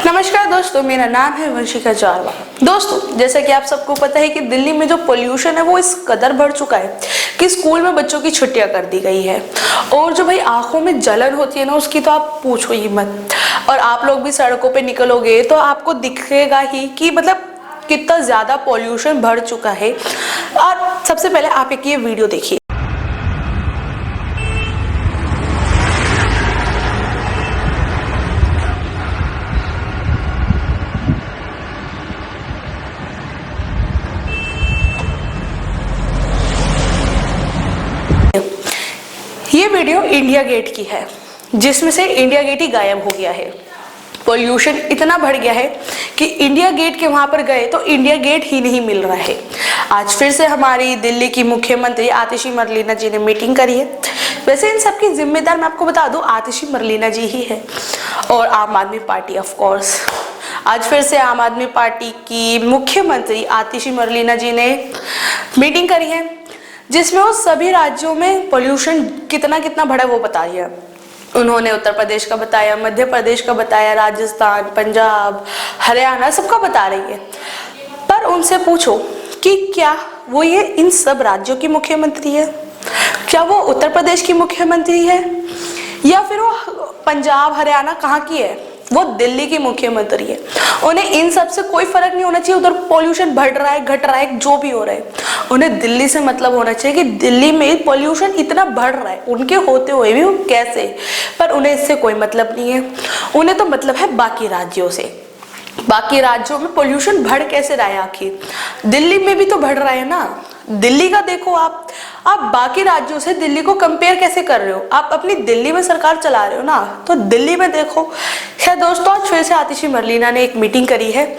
नमस्कार दोस्तों, मेरा नाम है वंशिका जारवा। दोस्तों, जैसा कि आप सबको पता है कि दिल्ली में जो पोल्यूशन है वो इस कदर बढ़ चुका है कि स्कूल में बच्चों की छुट्टियां कर दी गई है। और जो भाई आंखों में जलन होती है ना, उसकी तो आप पूछो ही मत। और आप लोग भी सड़कों पे निकलोगे तो आपको दिखेगा ही कि मतलब कितना ज्यादा पोल्यूशन बढ़ चुका है। और सबसे पहले आप एक ये वीडियो देखिए। ये वीडियो इंडिया गेट की है, जिसमें से इंडिया गेट ही गायब हो गया है। पोल्यूशन इतना बढ़ गया है कि इंडिया गेट के वहां पर गए तो इंडिया गेट ही नहीं मिल रहा है। आज फिर से हमारी दिल्ली की मुख्यमंत्री आतिशी मरलेना जी ने मीटिंग करी है। वैसे इन सबकी जिम्मेदार मैं आपको बता दूं आतिशी मरलेना जी ही है और आम आदमी पार्टी ऑफ कोर्स। आज फिर से आम आदमी पार्टी की मुख्यमंत्री आतिशी मरलेना जी ने मीटिंग करी है, जिसमें वो सभी राज्यों में पोल्यूशन कितना बढ़ा वो बता रही है। उन्होंने उत्तर प्रदेश का बताया, मध्य प्रदेश का बताया, राजस्थान, पंजाब, हरियाणा सबका बता रही है। पर उनसे पूछो कि क्या वो ये इन सब राज्यों की मुख्यमंत्री है, क्या वो उत्तर प्रदेश की मुख्यमंत्री है, या फिर वो पंजाब हरियाणा कहाँ की है? वो दिल्ली की मुख्यमंत्री है। उन्हें इन सब से कोई फर्क नहीं होना चाहिए उधर पोल्यूशन बढ़ रहा है घट रहा है जो भी हो रहा है। उन्हें दिल्ली से मतलब होना चाहिए कि दिल्ली में पोल्यूशन इतना बढ़ रहा है, उनके होते हुए भी वो कैसे। पर उन्हें इससे कोई मतलब नहीं है। उन्हें तो मतलब है बाकी राज्यों से। बाकी राज्यों में पोल्यूशन बढ़ कैसे रहा है? आखिर दिल्ली में भी तो बढ़ रहा है ना। दिल्ली का देखो आप बाकी राज्यों से दिल्ली को कंपेयर कैसे कर रहे हो? आप अपनी दिल्ली में सरकार चला रहे हो ना, तो दिल्ली में देखो। खैर दोस्तों, आज फिर से आतिशी मरलेना ने एक मीटिंग करी है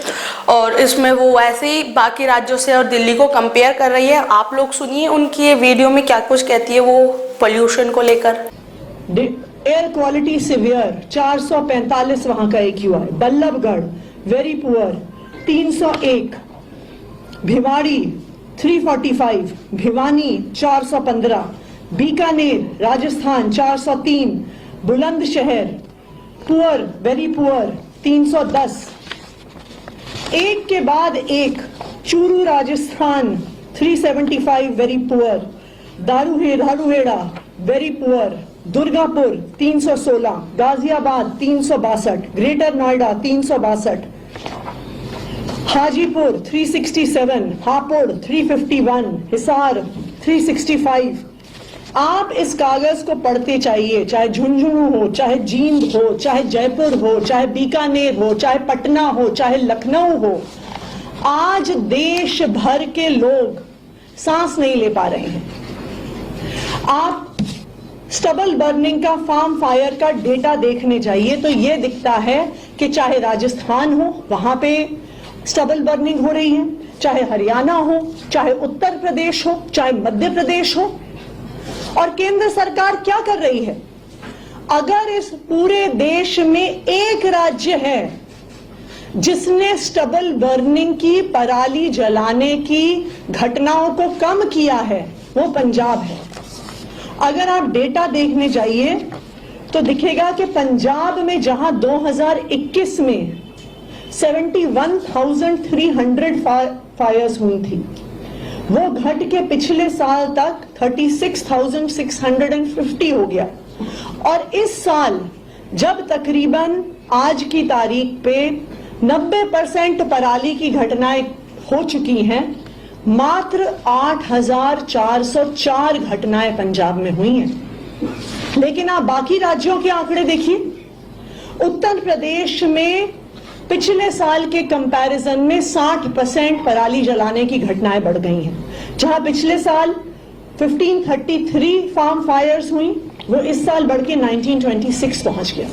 और इसमें वो ऐसे ही बाकी राज्यों से और दिल्ली को कंपेयर कर रही है। आप लोग सुनिए उनकी ये वीडियो में क्या कुछ कहती है वो पोल्यूशन को लेकर। एयर क्वालिटी सिवियर 445 वहां का AQI, Ballabhgarh very poor 301, Bhiwadi 345, Bhiwani 415, Bikaner Rajasthan 403, Bulandshahr poor very poor 310, एक के बाद एक। Churu Rajasthan 375 very poor, Dharuhera very poor, Durgapur 316, Ghaziabad 362, greater Noida 362, Hajipur 367, Hapur 351, Hisar 365। आप इस कागज को पढ़ते चाहिए, चाहे झुंझुनू हो, चाहे जींद हो, चाहे जयपुर हो, चाहे बीकानेर हो, चाहे पटना हो, चाहे लखनऊ हो। आज देश भर के लोग सांस नहीं ले पा रहे हैं। आप स्टबल बर्निंग का, फार्म फायर का डेटा देखने जाइए तो यह दिखता है कि चाहे राजस्थान हो वहां पे स्टबल बर्निंग हो रही है, चाहे हरियाणा हो, चाहे उत्तर प्रदेश हो, चाहे मध्य प्रदेश हो। और केंद्र सरकार क्या कर रही है? अगर इस पूरे देश में एक राज्य है जिसने स्टबल बर्निंग की, पराली जलाने की घटनाओं को कम किया है, वो पंजाब है। अगर आप डेटा देखने जाइए तो दिखेगा कि पंजाब में जहां 2021 में 71,300 फायर्स हुई थी, वो घट के पिछले साल तक 36,650 हो गया। और इस साल जब तकरीबन आज की तारीख पे 90% पराली की घटनाएं हो चुकी हैं, मात्र 8,404 घटनाएं पंजाब में हुई हैं। लेकिन आप बाकी राज्यों के आंकड़े देखिए। उत्तर प्रदेश में पिछले साल के कंपैरिजन में 60% पराली जलाने की घटनाएं बढ़ गई हैं। जहां पिछले साल 1533 फार्म फायर्स हुई, वो इस साल बढ़ के 1926 पहुंच गया।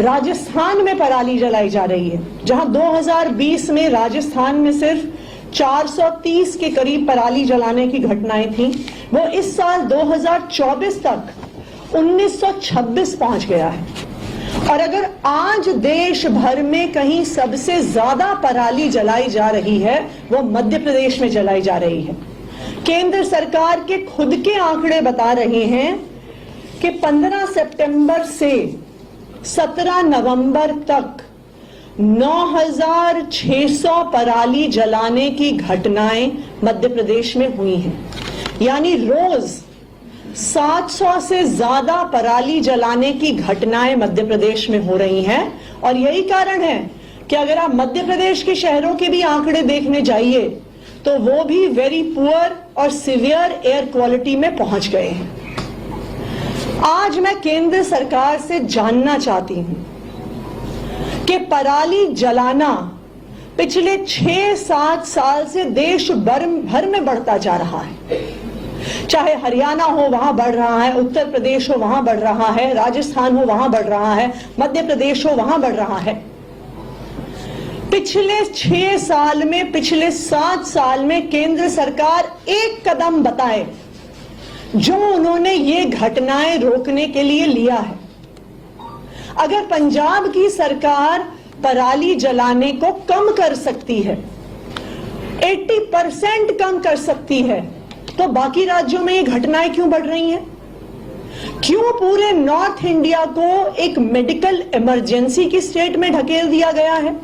राजस्थान में पराली जलाई जा रही है, जहां 2020 में राजस्थान में सिर्फ 430 के करीब पराली जलाने की घटनाएं थी, वो इस साल 2024 तक 1926 पहुंच गया है। और अगर आज देश भर में कहीं सबसे ज्यादा पराली जलाई जा रही है, वो मध्य प्रदेश में जलाई जा रही है। केंद्र सरकार के खुद के आंकड़े बता रहे हैं कि 15 सितंबर से 17 नवंबर तक 9,600 पराली जलाने की घटनाएं मध्य प्रदेश में हुई हैं। यानी रोज 700 से ज्यादा पराली जलाने की घटनाएं मध्य प्रदेश में हो रही हैं। और यही कारण है कि अगर आप मध्य प्रदेश के शहरों के भी आंकड़े देखने जाइए तो वो भी वेरी पुअर और सिवियर एयर क्वालिटी में पहुंच गए हैं। आज मैं केंद्र सरकार से जानना चाहती हूं कि पराली जलाना पिछले 6-7 साल से देश भर में बढ़ता जा रहा है। चाहे हरियाणा हो वहां बढ़ रहा है, उत्तर प्रदेश हो वहां बढ़ रहा है, राजस्थान हो वहां बढ़ रहा है, मध्य प्रदेश हो वहां बढ़ रहा है। पिछले 6 साल में, पिछले 7 साल में केंद्र सरकार एक कदम बताए जो उन्होंने ये घटनाएं रोकने के लिए लिया है। अगर पंजाब की सरकार पराली जलाने को कम कर सकती है, 80% कम कर सकती है, तो बाकी राज्यों में ये घटनाएं क्यों बढ़ रही हैं? क्यों पूरे नॉर्थ इंडिया को एक मेडिकल इमरजेंसी की स्टेट में ढकेल दिया गया है?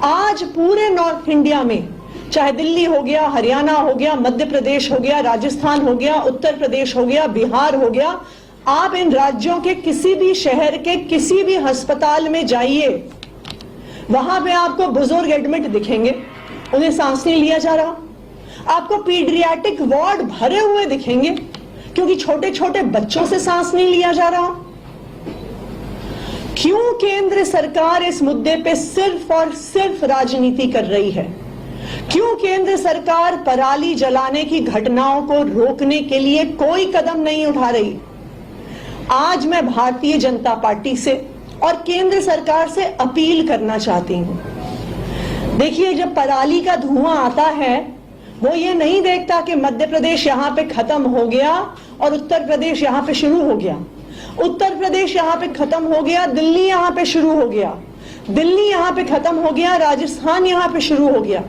आज पूरे नॉर्थ इंडिया में, चाहे दिल्ली हो गया, हरियाणा हो गया, मध्य प्रदेश हो गया, राजस्थान हो गया, उत्तर प्रदेश हो गया, बिहार हो गया, आप इन राज्यों के किसी भी शहर के किसी भी अस्पताल में जाइए, वहां पे आपको बुजुर्ग एडमिट दिखेंगे, उन्हें सांस नहीं लिया जा रहा। आपको पीडियाट्रिक वार्ड भरे हुए दिखेंगे क्योंकि छोटे छोटे बच्चों से सांस नहीं लिया जा रहा। क्यों केंद्र सरकार इस मुद्दे पे सिर्फ और सिर्फ राजनीति कर रही है? क्यों केंद्र सरकार पराली जलाने की घटनाओं को रोकने के लिए कोई कदम नहीं उठा रही? आज मैं भारतीय जनता पार्टी से और केंद्र सरकार से अपील करना चाहती हूं। देखिए, जब पराली का धुआं आता है वो ये नहीं देखता कि मध्य प्रदेश यहां पे खत्म हो गया और उत्तर प्रदेश यहां पे शुरू हो गया, उत्तर प्रदेश यहां पे खत्म हो गया, दिल्ली यहां पे शुरू हो गया, दिल्ली यहां पे खत्म हो गया, राजस्थान यहां पे शुरू हो गया।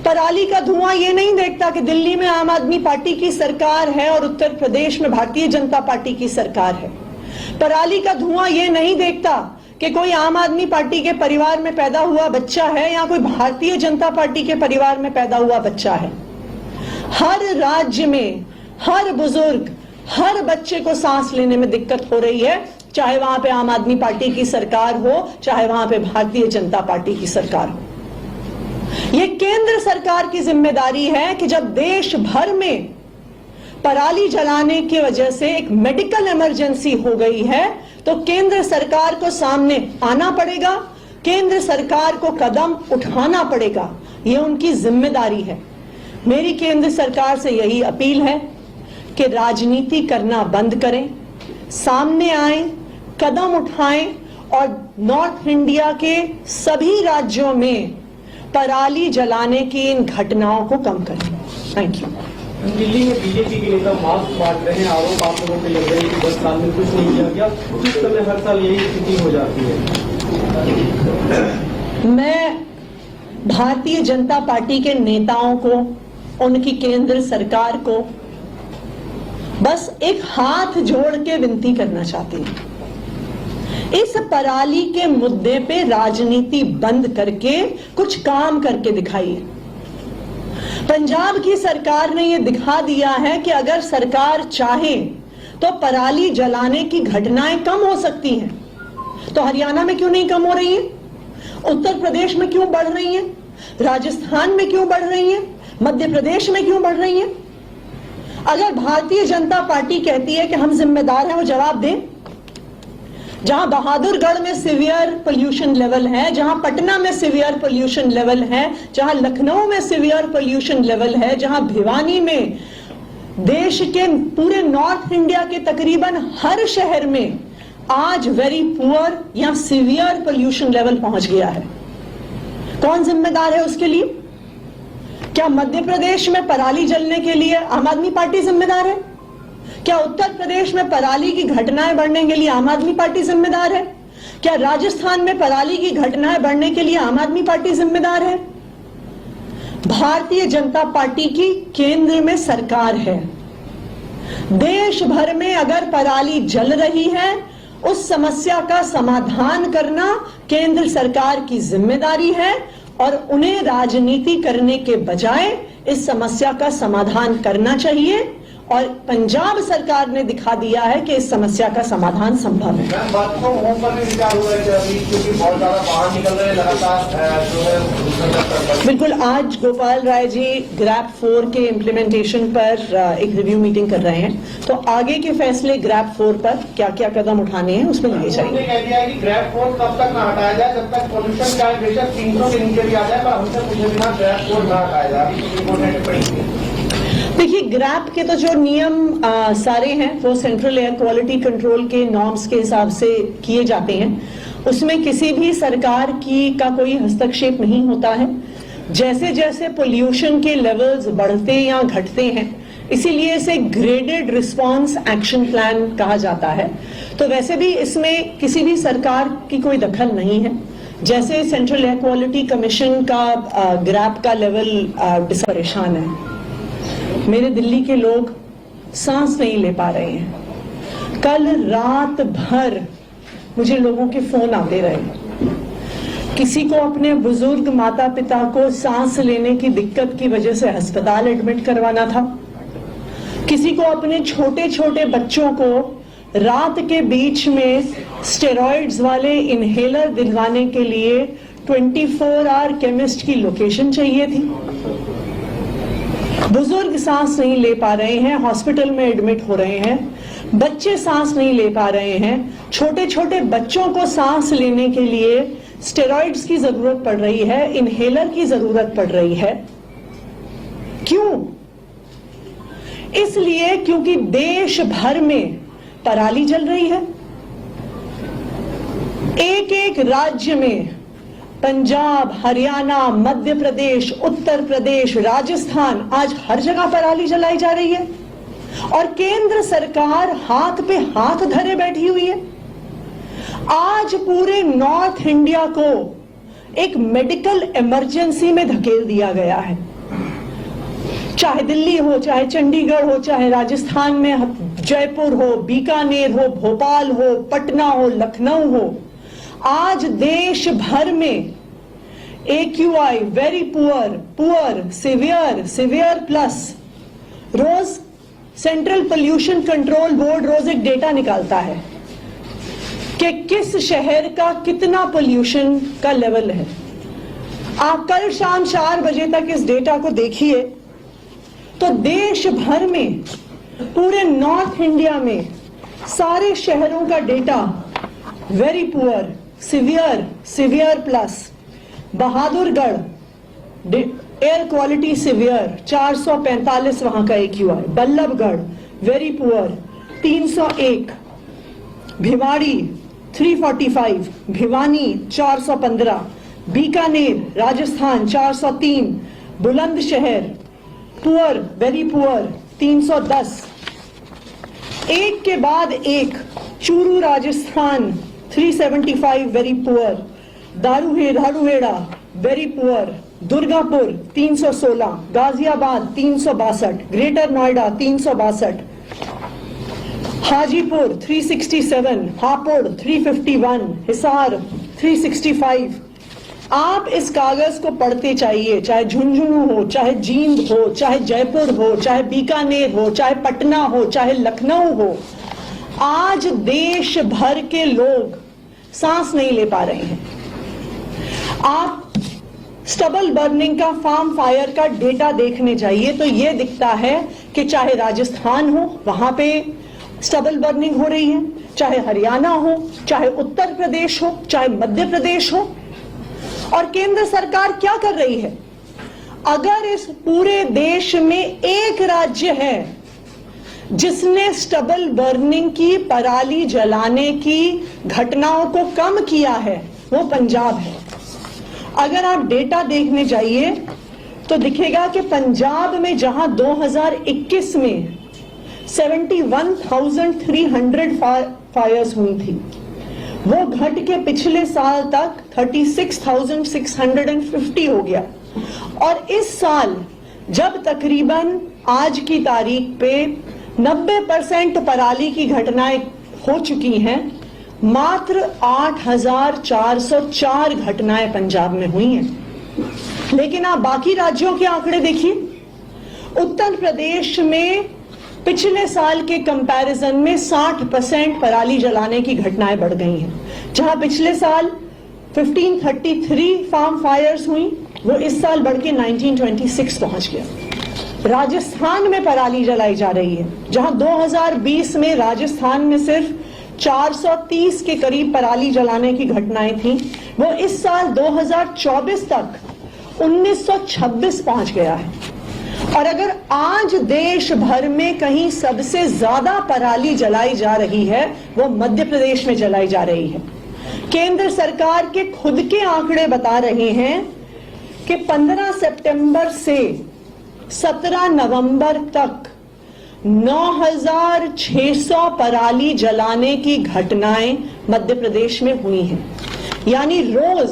पराली का धुआं ये नहीं देखता कि दिल्ली में आम आदमी पार्टी की सरकार है और उत्तर प्रदेश में भारतीय जनता पार्टी की सरकार है। पराली का धुआं ये नहीं देखता कि कोई आम आदमी पार्टी के परिवार में पैदा हुआ बच्चा है या कोई भारतीय जनता पार्टी के परिवार में पैदा हुआ बच्चा है। हर राज्य में हर बुजुर्ग, हर बच्चे को सांस लेने में दिक्कत हो रही है, चाहे वहां पे आम आदमी पार्टी की सरकार हो, चाहे वहां पे भारतीय जनता पार्टी की सरकार हो। ये केंद्र सरकार की जिम्मेदारी है कि जब देश भर में पराली जलाने की वजह से एक मेडिकल इमरजेंसी हो गई है तो केंद्र सरकार को सामने आना पड़ेगा, केंद्र सरकार को कदम उठाना पड़ेगा। ये उनकी जिम्मेदारी है। मेरी केंद्र सरकार से यही अपील है कि राजनीति करना बंद करें, सामने आए, कदम उठाएं और नॉर्थ इंडिया के सभी राज्यों में पराली जलाने की इन घटनाओं को कम करें। Thank you. दिल्ली में बीजेपी के नेता मास्क बांट रहे हैं, आरोप आप लोगों पे लग रहे हैं कि 10 साल में कुछ नहीं किया गया, उस समय हर साल यही स्थिति हो जाती है। मैं भारतीय जनता पार्टी के नेताओं को, उनकी केंद्र सरकार को बस एक हाथ जोड़ के विनती करना चाहती हूं, इस पराली के मुद्दे पे राजनीति बंद करके कुछ काम करके दिखाइए। पंजाब की सरकार ने यह दिखा दिया है कि अगर सरकार चाहे तो पराली जलाने की घटनाएं कम हो सकती हैं। तो हरियाणा में क्यों नहीं कम हो रही है? उत्तर प्रदेश में क्यों बढ़ रही है? राजस्थान में क्यों बढ़ रही है? मध्य प्रदेश में क्यों बढ़ रही है? अगर भारतीय जनता पार्टी कहती है कि हम जिम्मेदार हैं, वो जवाब दें। जहां बहादुरगढ़ में सीवियर पोल्यूशन लेवल है, जहां पटना में सीवियर पोल्यूशन लेवल है, जहां लखनऊ में सीवियर पोल्यूशन लेवल है, जहां भिवानी में, देश के पूरे नॉर्थ इंडिया के तकरीबन हर शहर में आज वेरी पुअर या सीवियर पोल्यूशन लेवल पहुंच गया है। कौन जिम्मेदार है उसके लिए? क्या मध्य प्रदेश में पराली जलने के लिए आम आदमी पार्टी जिम्मेदार है? क्या उत्तर प्रदेश में पराली की घटनाएं बढ़ने के लिए आम आदमी पार्टी जिम्मेदार है? क्या राजस्थान में पराली की घटनाएं बढ़ने के लिए आम आदमी पार्टी जिम्मेदार है? भारतीय जनता पार्टी की केंद्र में सरकार है। देश भर में अगर पराली जल रही है उस समस्या का समाधान करना केंद्र सरकार की जिम्मेदारी है और उन्हें राजनीति करने के बजाय इस समस्या का समाधान करना चाहिए और पंजाब सरकार ने दिखा दिया है कि इस समस्या का समाधान संभव है। मैम, बात तो होम पर भी विचार हो रहा है अभी, क्योंकि बहुत ज्यादा बाहर निकल रहे हैं लगातार जो है प्रदूषण का स्तर। बिल्कुल, आज गोपाल राय जी ग्रैप 4 के इम्प्लीमेंटेशन पर एक रिव्यू मीटिंग कर रहे हैं, तो आगे के फैसले ग्रैप 4 पर क्या क्या कदम उठाने हैं उसमें लिए उन्होंने जाएंगे। कह दिया है कि ग्रैप 4 तब तक ना हटाया जाए जब तक पोल्यूशन का बेशक 300 के नीचे भी आ जाए, पर हमसे पूछे बिना ग्रैप 4 ना हटाया जाए। अभी सुप्रीम कोर्ट ने टिप्पणी की। देखिए, ग्रैप के तो जो नियम सारे हैं वो सेंट्रल एयर क्वालिटी कंट्रोल के नॉर्म्स के हिसाब से किए जाते हैं, उसमें किसी भी सरकार का कोई हस्तक्षेप नहीं होता है। जैसे जैसे पोल्यूशन के लेवल्स बढ़ते या घटते हैं, इसीलिए इसे ग्रेडेड रिस्पांस एक्शन प्लान कहा जाता है। तो वैसे भी इसमें किसी भी सरकार की कोई दखल नहीं है। जैसे सेंट्रल एयर क्वालिटी कमीशन का ग्रैप का लेवल परेशान है। मेरे दिल्ली के लोग सांस नहीं ले पा रहे हैं। कल रात भर मुझे लोगों के फोन आते रहे। किसी को अपने बुजुर्ग माता पिता को सांस लेने की दिक्कत की वजह से अस्पताल एडमिट करवाना था। किसी को अपने छोटे छोटे बच्चों को रात के बीच में स्टेरॉइड्स वाले इनहेलर दिलवाने के लिए 24 आवर केमिस्ट की लोकेशन चाहिए थी। बुजुर्ग सांस नहीं ले पा रहे हैं, हॉस्पिटल में एडमिट हो रहे हैं। बच्चे सांस नहीं ले पा रहे हैं। छोटे छोटे बच्चों को सांस लेने के लिए स्टेरॉइड्स की जरूरत पड़ रही है, इनहेलर की जरूरत पड़ रही है। क्यों? इसलिए क्योंकि देश भर में पराली जल रही है। एक एक राज्य में, पंजाब, हरियाणा, मध्य प्रदेश, उत्तर प्रदेश, राजस्थान, आज हर जगह पराली जलाई जा रही है और केंद्र सरकार हाथ पे हाथ धरे बैठी हुई है। आज पूरे नॉर्थ इंडिया को एक मेडिकल इमरजेंसी में धकेल दिया गया है। चाहे दिल्ली हो, चाहे चंडीगढ़ हो, चाहे राजस्थान में जयपुर हो, बीकानेर हो, भोपाल हो, पटना हो, लखनऊ हो, आज देश भर में AQI very poor, poor, severe, severe plus, रोज सेंट्रल पोल्यूशन कंट्रोल बोर्ड रोज एक डेटा निकालता है कि किस शहर का कितना पोल्यूशन का लेवल है। आप कल शाम 4 बजे तक इस डेटा को देखिए तो देश भर में, पूरे नॉर्थ इंडिया में सारे शहरों का data very poor, severe, severe plus, Bahadurgarh air quality severe 445 वहां का AQI, Ballabhgarh very poor 301, Bhiwadi 345, Bhiwani 415, Bikaner Rajasthan 403, Bulandshahr poor, very poor 310, एक के बाद एक, Churu Rajasthan 375 very poor, Dharuhera very poor, Durgapur 316, Ghaziabad 362, greater Noida 362, Hajipur 367, Hapur 351, Hisar 365। आप इस कागज को पढ़ते चाहिए, चाहे झुंझुनू हो, चाहे जींद हो, चाहे जयपुर हो, चाहे बीकानेर हो, चाहे पटना हो, चाहे लखनऊ हो। आज देश भर के लोग सांस नहीं ले पा रहे हैं। आप स्टबल बर्निंग का, फार्म फायर का डेटा देखने जाइए तो यह दिखता है कि चाहे राजस्थान हो वहां पे स्टबल बर्निंग हो रही है, चाहे हरियाणा हो, चाहे उत्तर प्रदेश हो, चाहे मध्य प्रदेश हो। और केंद्र सरकार क्या कर रही है? अगर इस पूरे देश में एक राज्य है जिसने स्टबल बर्निंग की, पराली जलाने की घटनाओं को कम किया है, वो पंजाब है। अगर आप डेटा देखने जाइए तो दिखेगा कि पंजाब में जहां 2021 में 71,300 फायर्स हुई थी, वो घट के पिछले साल तक 36,650 हो गया। और इस साल जब तकरीबन आज की तारीख पे 90% पराली की घटनाएं हो चुकी हैं, मात्र 8,404 घटनाएं पंजाब में हुई हैं। लेकिन आप बाकी राज्यों के आंकड़े देखिए। उत्तर प्रदेश में पिछले साल के कंपैरिजन में 60% पराली जलाने की घटनाएं बढ़ गई हैं। जहां पिछले साल 1533 फार्म फायर्स हुई, वो इस साल बढ़ के 1926 पहुंच गया। राजस्थान में पराली जलाई जा रही है, जहां 2020 में राजस्थान में सिर्फ 430 के करीब पराली जलाने की घटनाएं थी, वो इस साल 2024 तक 1926 पहुंच गया है। और अगर आज देश भर में कहीं सबसे ज्यादा पराली जलाई जा रही है, वो मध्य प्रदेश में जलाई जा रही है। केंद्र सरकार के खुद के आंकड़े बता रहे हैं कि 15 सितंबर से 17 नवंबर तक 9,600 पराली जलाने की घटनाएं मध्य प्रदेश में हुई हैं। यानी रोज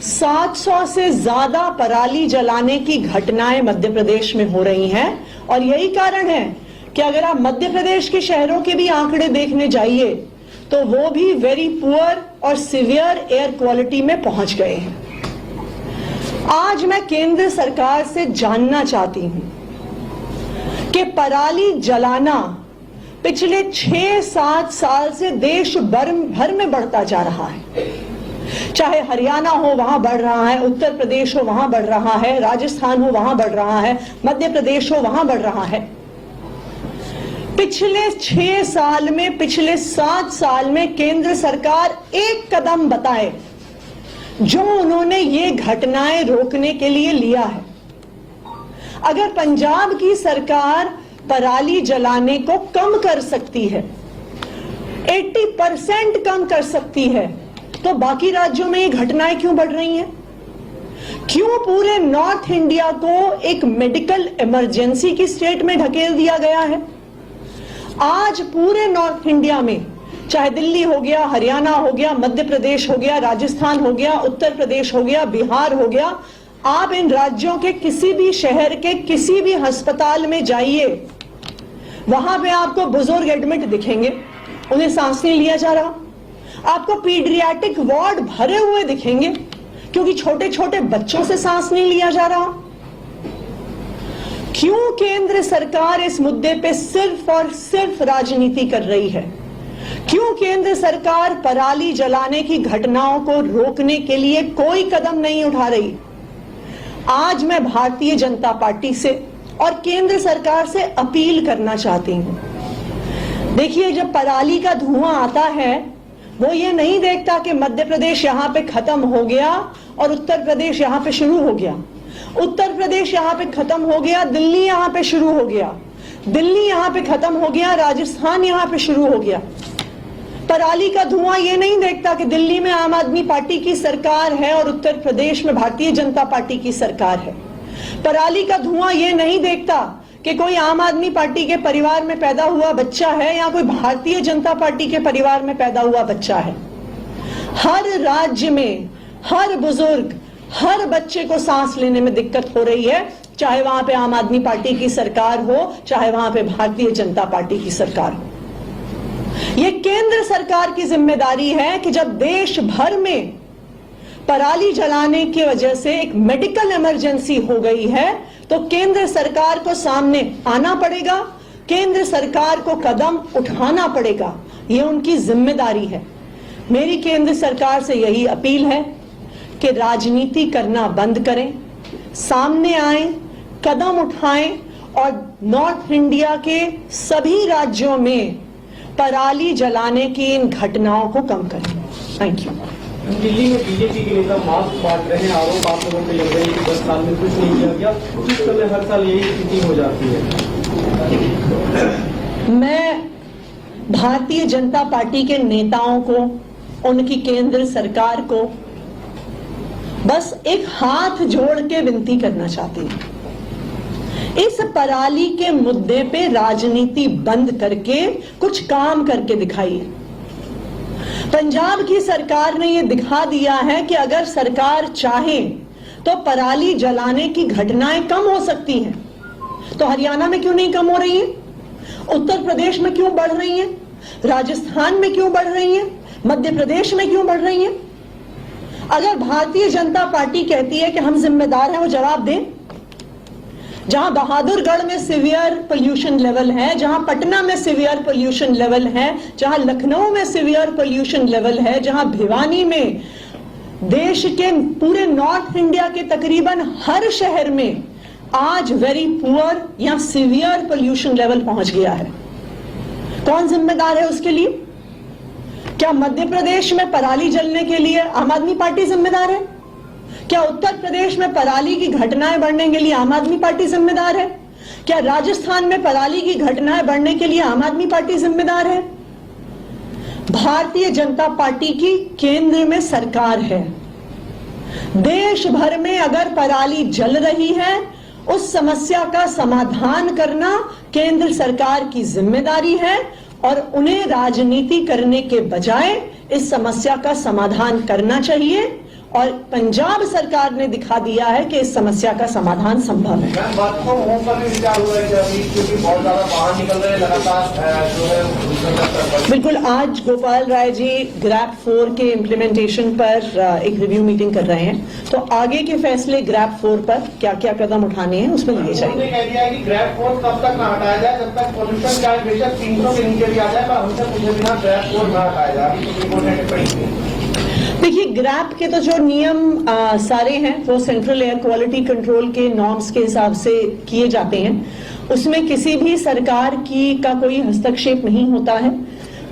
700 से ज्यादा पराली जलाने की घटनाएं मध्य प्रदेश में हो रही हैं। और यही कारण है कि अगर आप मध्य प्रदेश के शहरों के भी आंकड़े देखने जाइए तो वो भी वेरी पुअर और सिवियर एयर क्वालिटी में पहुंच गए हैं। आज मैं केंद्र सरकार से जानना चाहती हूं कि पराली जलाना पिछले 6-7 साल से देश भर में बढ़ता जा रहा है। चाहे हरियाणा हो वहां बढ़ रहा है, उत्तर प्रदेश हो वहां बढ़ रहा है, राजस्थान हो वहां बढ़ रहा है, मध्य प्रदेश हो वहां बढ़ रहा है। पिछले 6 साल में, पिछले 7 साल में केंद्र सरकार एक कदम बताए जो उन्होंने ये घटनाएं रोकने के लिए लिया है। अगर पंजाब की सरकार पराली जलाने को कम कर सकती है, 80% कम कर सकती है, तो बाकी राज्यों में ये घटनाएं क्यों बढ़ रही हैं? क्यों पूरे नॉर्थ इंडिया को एक मेडिकल इमरजेंसी की स्टेट में ढकेल दिया गया है? आज पूरे नॉर्थ इंडिया में, चाहे दिल्ली हो गया, हरियाणा हो गया, मध्य प्रदेश हो गया, राजस्थान हो गया, उत्तर प्रदेश हो गया, बिहार हो गया, आप इन राज्यों के किसी भी शहर के किसी भी अस्पताल में जाइए, वहां पे आपको बुजुर्ग एडमिट दिखेंगे, उन्हें सांस नहीं लिया जा रहा। आपको पीडियाट्रिक वार्ड भरे हुए दिखेंगे क्योंकि छोटे छोटे बच्चों से सांस नहीं लिया जा रहा। क्यों केंद्र सरकार इस मुद्दे पे सिर्फ और सिर्फ राजनीति कर रही है? क्यों केंद्र सरकार पराली जलाने की घटनाओं को रोकने के लिए कोई कदम नहीं उठा रही? आज मैं भारतीय जनता पार्टी से और केंद्र सरकार से अपील करना चाहती हूं। देखिए, जब पराली का धुआं आता है, वो ये नहीं देखता कि मध्य प्रदेश यहां पे खत्म हो गया और उत्तर प्रदेश यहां पे शुरू हो गया, उत्तर प्रदेश यहां पे खत्म हो गया, दिल्ली यहां पे शुरू हो गया, दिल्ली यहां पे खत्म हो गया, राजस्थान यहां पे शुरू हो गया। पराली का धुआं ये नहीं देखता कि दिल्ली में आम आदमी पार्टी की सरकार है और उत्तर प्रदेश में भारतीय जनता पार्टी की सरकार है। पराली का धुआं ये नहीं देखता कि कोई आम आदमी पार्टी के परिवार में पैदा हुआ बच्चा है या कोई भारतीय जनता पार्टी के परिवार में पैदा हुआ बच्चा है। हर राज्य में हर बुजुर्ग, हर बच्चे को सांस लेने में दिक्कत हो रही है, चाहे वहां पे आम आदमी पार्टी की सरकार हो, चाहे वहां पे भारतीय जनता पार्टी की सरकार हो। यह केंद्र सरकार की जिम्मेदारी है कि जब देश भर में पराली जलाने की वजह से एक मेडिकल इमरजेंसी हो गई है, तो केंद्र सरकार को सामने आना पड़ेगा, केंद्र सरकार को कदम उठाना पड़ेगा। यह उनकी जिम्मेदारी है। मेरी केंद्र सरकार से यही अपील है कि राजनीति करना बंद करें, सामने आए, कदम उठाएं और नॉर्थ इंडिया के सभी राज्यों में पराली जलाने की इन घटनाओं को कम करें। Thank you. दिल्ली में बीजेपी के नेता मास्क बांट रहे हैं, आरोप आप लोगों पे लग रहे हैं कि 10 साल में कुछ नहीं किया गया, जिस समय हर साल यही स्थिति हो जाती है। मैं भारतीय जनता पार्टी के नेताओं को, उनकी केंद्र सरकार को बस एक हाथ जोड़ के विनती करना चाहती हूं, इस पराली के मुद्दे पे राजनीति बंद करके कुछ काम करके दिखाइए। पंजाब की सरकार ने यह दिखा दिया है कि अगर सरकार चाहे तो पराली जलाने की घटनाएं कम हो सकती हैं। तो हरियाणा में क्यों नहीं कम हो रही है? उत्तर प्रदेश में क्यों बढ़ रही है? राजस्थान में क्यों बढ़ रही है? मध्य प्रदेश में क्यों बढ़ रही हैं? अगर भारतीय जनता पार्टी कहती है कि हम जिम्मेदार हैं, वो जवाब दें। जहां बहादुरगढ़ में सीवियर पोल्यूशन लेवल है, जहां पटना में सीवियर पोल्यूशन लेवल है, जहां लखनऊ में सीवियर पोल्यूशन लेवल है, जहां भिवानी में, देश के पूरे नॉर्थ इंडिया के तकरीबन हर शहर में आज वेरी पुअर या सीवियर पोल्यूशन लेवल पहुंच गया है। कौन जिम्मेदार है उसके लिए? क्या मध्य प्रदेश में पराली जलने के लिए आम आदमी पार्टी जिम्मेदार है? क्या उत्तर प्रदेश में पराली की घटनाएं बढ़ने के लिए आम आदमी पार्टी जिम्मेदार है? क्या राजस्थान में पराली की घटनाएं बढ़ने के लिए आम आदमी पार्टी जिम्मेदार है? भारतीय जनता पार्टी की केंद्र में सरकार है। देश भर में अगर पराली जल रही है, उस समस्या का समाधान करना केंद्र सरकार की जिम्मेदारी है और उन्हें राजनीति करने के बजाय इस समस्या का समाधान करना चाहिए। और पंजाब सरकार ने दिखा दिया है कि इस समस्या का समाधान संभव है। बात को होम पर भी विचार हुआ है क्योंकि बहुत ज्यादा बाहर निकल रहे हैं लगातार जो है। बिल्कुल, आज गोपाल राय जी ग्रैप 4 के इम्प्लीमेंटेशन पर एक रिव्यू मीटिंग कर रहे हैं, तो आगे के फैसले ग्रैप 4 पर क्या क्या कदम उठाने हैं उसमें लिए जाएंगे। उन्होंने कह दिया है कि ग्रैप 4 तब तक ना हटाया जाए जब तक पोल्यूशन चार्ज बेशक 300 के नीचे भी आ जाए, पर हमसे पूछे बिना ग्रैप 4 ना हटाया जाए। अभी सुप्रीम कोर्ट ने टिप्पणी की। देखिए, ग्रैप के तो जो नियम सारे हैं वो सेंट्रल एयर क्वालिटी कंट्रोल के नॉर्म्स के हिसाब से किए जाते हैं। उसमें किसी भी सरकार का कोई हस्तक्षेप नहीं होता है।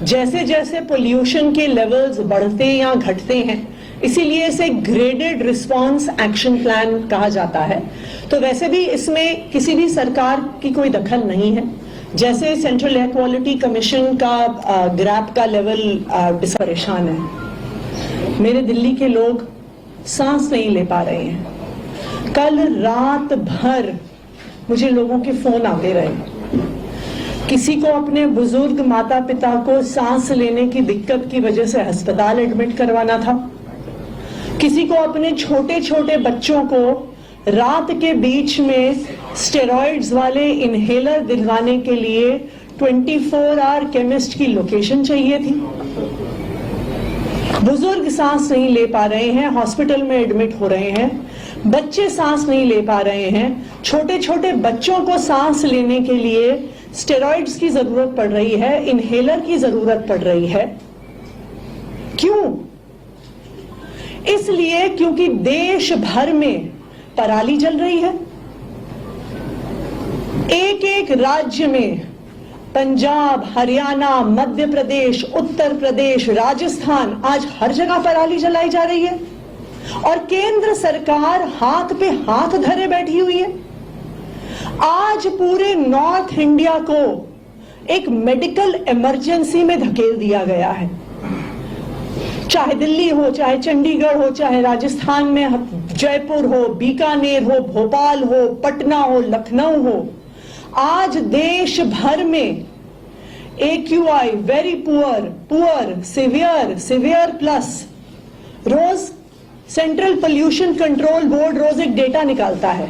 जैसे जैसे पोल्यूशन के लेवल्स बढ़ते या घटते हैं, इसीलिए इसे ग्रेडेड रिस्पांस एक्शन प्लान कहा जाता है। तो वैसे भी इसमें किसी भी सरकार की कोई दखल नहीं है। जैसे सेंट्रल एयर क्वालिटी कमीशन का ग्रैप का लेवल परेशान है। मेरे दिल्ली के लोग सांस नहीं ले पा रहे हैं। कल रात भर मुझे लोगों के फोन आते रहे। किसी को अपने बुजुर्ग माता पिता को सांस लेने की दिक्कत की वजह से अस्पताल एडमिट करवाना था। किसी को अपने छोटे छोटे बच्चों को रात के बीच में स्टेरॉइड्स वाले इनहेलर दिलवाने के लिए 24 आवर केमिस्ट की लोकेशन चाहिए थी। बुजुर्ग सांस नहीं ले पा रहे हैं, हॉस्पिटल में एडमिट हो रहे हैं। बच्चे सांस नहीं ले पा रहे हैं। छोटे छोटे बच्चों को सांस लेने के लिए स्टेरॉइड्स की जरूरत पड़ रही है, इनहेलर की जरूरत पड़ रही है। क्यों? इसलिए क्योंकि देश भर में पराली जल रही है। एक एक राज्य में, पंजाब, हरियाणा, मध्य प्रदेश, उत्तर प्रदेश, राजस्थान, आज हर जगह पराली जलाई जा रही है और केंद्र सरकार हाथ पे हाथ धरे बैठी हुई है। आज पूरे नॉर्थ इंडिया को एक मेडिकल इमरजेंसी में धकेल दिया गया है। चाहे दिल्ली हो, चाहे चंडीगढ़ हो, चाहे राजस्थान में जयपुर हो, बीकानेर हो, भोपाल हो, पटना हो, लखनऊ हो, आज देश भर में AQI very poor, poor, severe, severe plus, रोज सेंट्रल पोल्यूशन कंट्रोल बोर्ड रोज एक डेटा निकालता है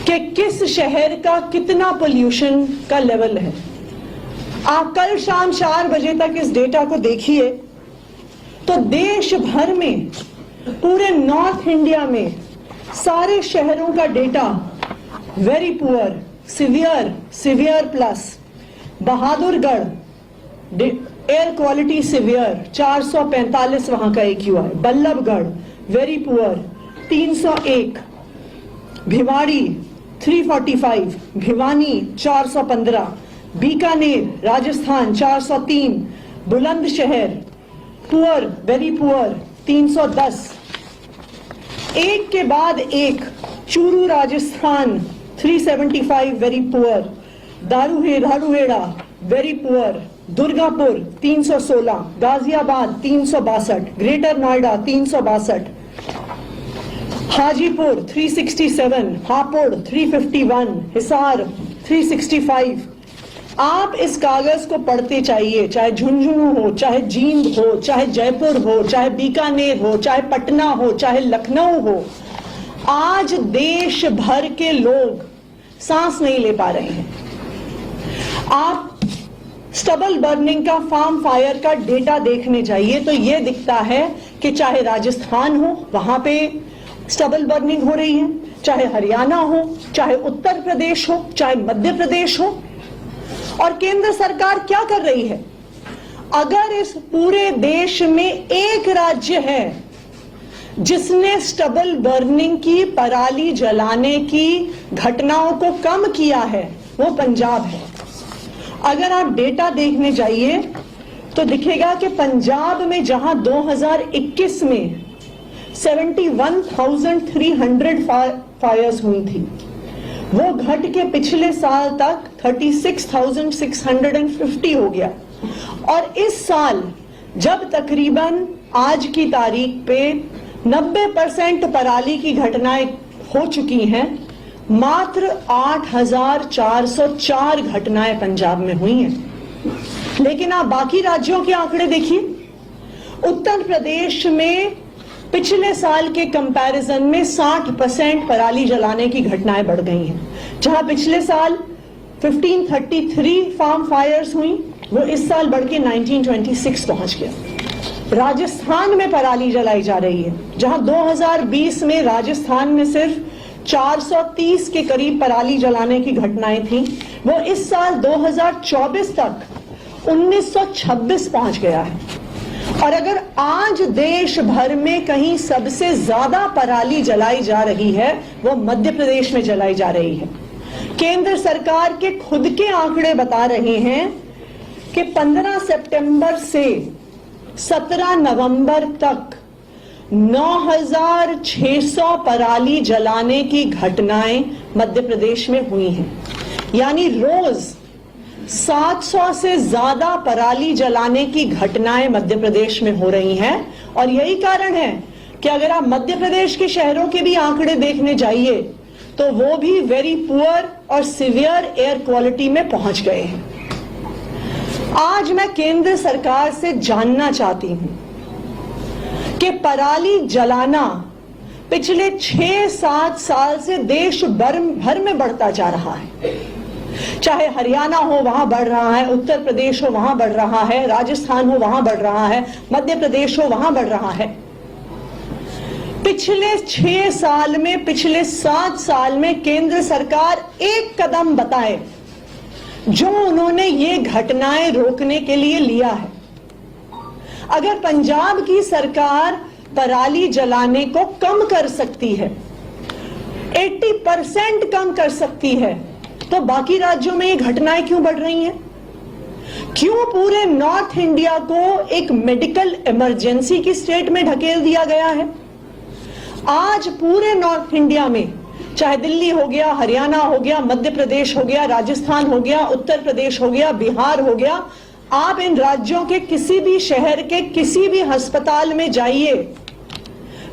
कि किस शहर का कितना पोल्यूशन का लेवल है। आप कल शाम 4 बजे तक इस डेटा को देखिए तो देश भर में, पूरे नॉर्थ इंडिया में सारे शहरों का data very poor, severe, severe plus, Bahadurgarh air quality severe 445 वहां का AQI, Ballabhgarh very poor 301, Bhiwadi 345, Bhiwani 415, Bikaner Rajasthan 403, Bulandshahr poor, very poor 310, एक के बाद एक, Churu Rajasthan 375 very poor, Dharuhera very poor, Durgapur 316, Ghaziabad 362, greater Noida 362, Hajipur 367, Hapur 351, Hisar 365। आप इस कागज को पढ़ते चाहिए, चाहे झुंझुनू हो, चाहे जींद हो, चाहे जयपुर हो, चाहे बीकानेर हो, चाहे पटना हो, चाहे लखनऊ हो। आज देश भर के लोग सांस नहीं ले पा रहे हैं। आप स्टबल बर्निंग का, फार्म फायर का डेटा देखने जाइए तो ये दिखता है कि चाहे राजस्थान हो वहां पे स्टबल बर्निंग हो रही है, चाहे हरियाणा हो, चाहे उत्तर प्रदेश हो, चाहे मध्य प्रदेश हो। और केंद्र सरकार क्या कर रही है? अगर इस पूरे देश में एक राज्य है जिसने स्टबल बर्निंग की, पराली जलाने की घटनाओं को कम किया है, वो पंजाब है। अगर आप डेटा देखने जाइए तो दिखेगा कि पंजाब में जहां 2021 में 71,300 फायर्स हुई थी, वो घट के पिछले साल तक 36,650 हो गया। और इस साल जब तकरीबन आज की तारीख पे 90% पराली की घटनाएं हो चुकी हैं, मात्र 8,404 घटनाएं पंजाब में हुई हैं। लेकिन आप बाकी राज्यों के आंकड़े देखिए। उत्तर प्रदेश में पिछले साल के कंपैरिजन में 60% पराली जलाने की घटनाएं बढ़ गई हैं। जहां पिछले साल 1533 फार्म फायर्स हुई, वो इस साल बढ़ के 1926 पहुंच गया। राजस्थान में पराली जलाई जा रही है, जहां 2020 में राजस्थान में सिर्फ 430 के करीब पराली जलाने की घटनाएं थी, वो इस साल 2024 तक 1926 पहुंच गया है। और अगर आज देश भर में कहीं सबसे ज्यादा पराली जलाई जा रही है, वो मध्य प्रदेश में जलाई जा रही है। केंद्र सरकार के खुद के आंकड़े बता रहे हैं कि 15 सितंबर से 17 नवंबर तक 9,600 पराली जलाने की घटनाएं मध्य प्रदेश में हुई हैं। यानी रोज 700 से ज्यादा पराली जलाने की घटनाएं मध्य प्रदेश में हो रही हैं। और यही कारण है कि अगर आप मध्य प्रदेश के शहरों के भी आंकड़े देखने जाइए तो वो भी वेरी पुअर और सिवियर एयर क्वालिटी में पहुंच गए हैं। आज मैं केंद्र सरकार से जानना चाहती हूं कि पराली जलाना पिछले 6-7 साल से देश भर में बढ़ता जा रहा है। चाहे हरियाणा हो वहां बढ़ रहा है, उत्तर प्रदेश हो वहां बढ़ रहा है, राजस्थान हो वहां बढ़ रहा है, मध्य प्रदेश हो वहां बढ़ रहा है। पिछले 6 साल में, पिछले 7 साल में केंद्र सरकार एक कदम बताए जो उन्होंने ये घटनाएं रोकने के लिए लिया है। अगर पंजाब की सरकार पराली जलाने को कम कर सकती है, 80% कम कर सकती है, तो बाकी राज्यों में ये घटनाएं क्यों बढ़ रही हैं? क्यों पूरे नॉर्थ इंडिया को एक मेडिकल इमरजेंसी की स्टेट में ढकेल दिया गया है? आज पूरे नॉर्थ इंडिया में, चाहे दिल्ली हो गया, हरियाणा हो गया, मध्य प्रदेश हो गया, राजस्थान हो गया, उत्तर प्रदेश हो गया, बिहार हो गया, आप इन राज्यों के किसी भी शहर के किसी भी अस्पताल में जाइए,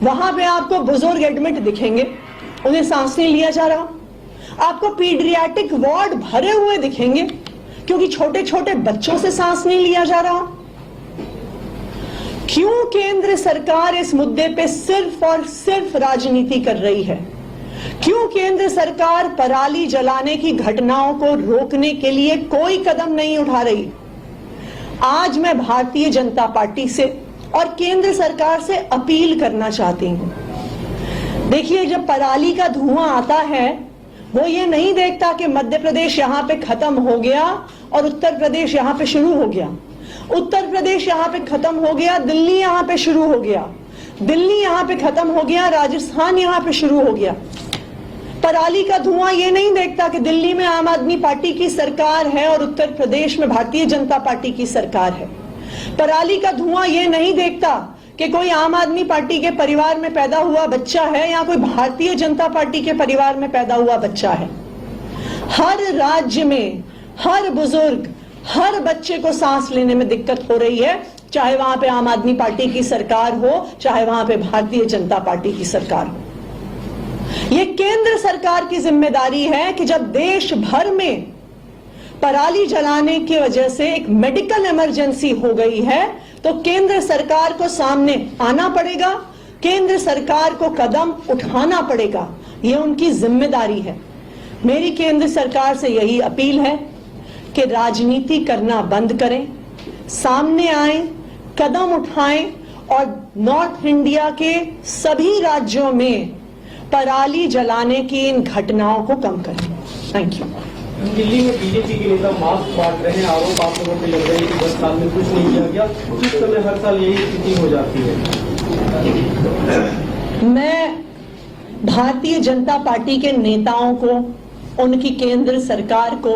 वहां पे आपको बुजुर्ग एडमिट दिखेंगे, उन्हें सांस नहीं लिया जा रहा। आपको पीडियाट्रिक वार्ड भरे हुए दिखेंगे क्योंकि छोटे छोटे बच्चों से सांस नहीं लिया जा रहा। क्यों केंद्र सरकार इस मुद्दे पे सिर्फ और सिर्फ राजनीति कर रही है? क्यों केंद्र सरकार पराली जलाने की घटनाओं को रोकने के लिए कोई कदम नहीं उठा रही? आज मैं भारतीय जनता पार्टी से और केंद्र सरकार से अपील करना चाहती हूं। देखिए, जब पराली का धुआं आता है, वो ये नहीं देखता कि मध्य प्रदेश यहां पे खत्म हो गया और उत्तर प्रदेश यहां पे शुरू हो गया, उत्तर प्रदेश यहां पे खत्म हो गया, दिल्ली यहां पे शुरू हो गया, दिल्ली यहां पे खत्म हो गया, राजस्थान यहां पे शुरू हो गया। पराली का धुआं ये नहीं देखता कि दिल्ली में आम आदमी पार्टी की सरकार है और उत्तर प्रदेश में भारतीय जनता पार्टी की सरकार है। पराली का धुआं ये नहीं देखता कि कोई आम आदमी पार्टी के परिवार में पैदा हुआ बच्चा है या कोई भारतीय जनता पार्टी के परिवार में पैदा हुआ बच्चा है। हर राज्य में हर बुजुर्ग, हर बच्चे को सांस लेने में दिक्कत हो रही है, चाहे वहां पे आम आदमी पार्टी की सरकार हो, चाहे वहां पे भारतीय जनता पार्टी की सरकार हो। ये केंद्र सरकार की जिम्मेदारी है कि जब देश भर में पराली जलाने की वजह से एक मेडिकल इमरजेंसी हो गई है, तो केंद्र सरकार को सामने आना पड़ेगा, केंद्र सरकार को कदम उठाना पड़ेगा। ये उनकी जिम्मेदारी है। मेरी केंद्र सरकार से यही अपील है कि राजनीति करना बंद करें, सामने आए, कदम उठाएं और नॉर्थ इंडिया के सभी राज्यों में पराली जलाने की इन घटनाओं को कम करें। Thank you. दिल्ली में बीजेपी के नेता मास्क बांट रहे हैं, आरोप आप लोगों पे लग रहे हैं कि 10 साल में कुछ नहीं किया गया, किस समय हर साल यही स्थिति हो जाती है? मैं भारतीय जनता पार्टी के नेताओं को, उनकी केंद्र सरकार को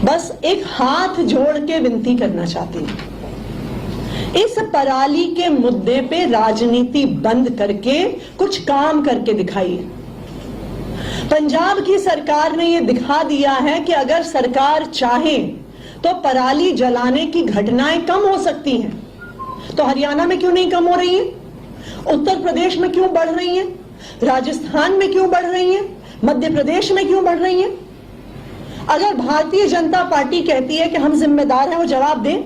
बस एक हाथ जोड़ के विनती करना चाहती हूं। इस पराली के मुद्दे पे राजनीति बंद करके कुछ काम करके दिखाइए। पंजाब की सरकार ने यह दिखा दिया है कि अगर सरकार चाहे तो पराली जलाने की घटनाएं कम हो सकती हैं। तो हरियाणा में क्यों नहीं कम हो रही है? उत्तर प्रदेश में क्यों बढ़ रही है? राजस्थान में क्यों बढ़ रही है? मध्य प्रदेश में क्यों बढ़ रही है? अगर भारतीय जनता पार्टी कहती है कि हम जिम्मेदार हैं, वो जवाब दें।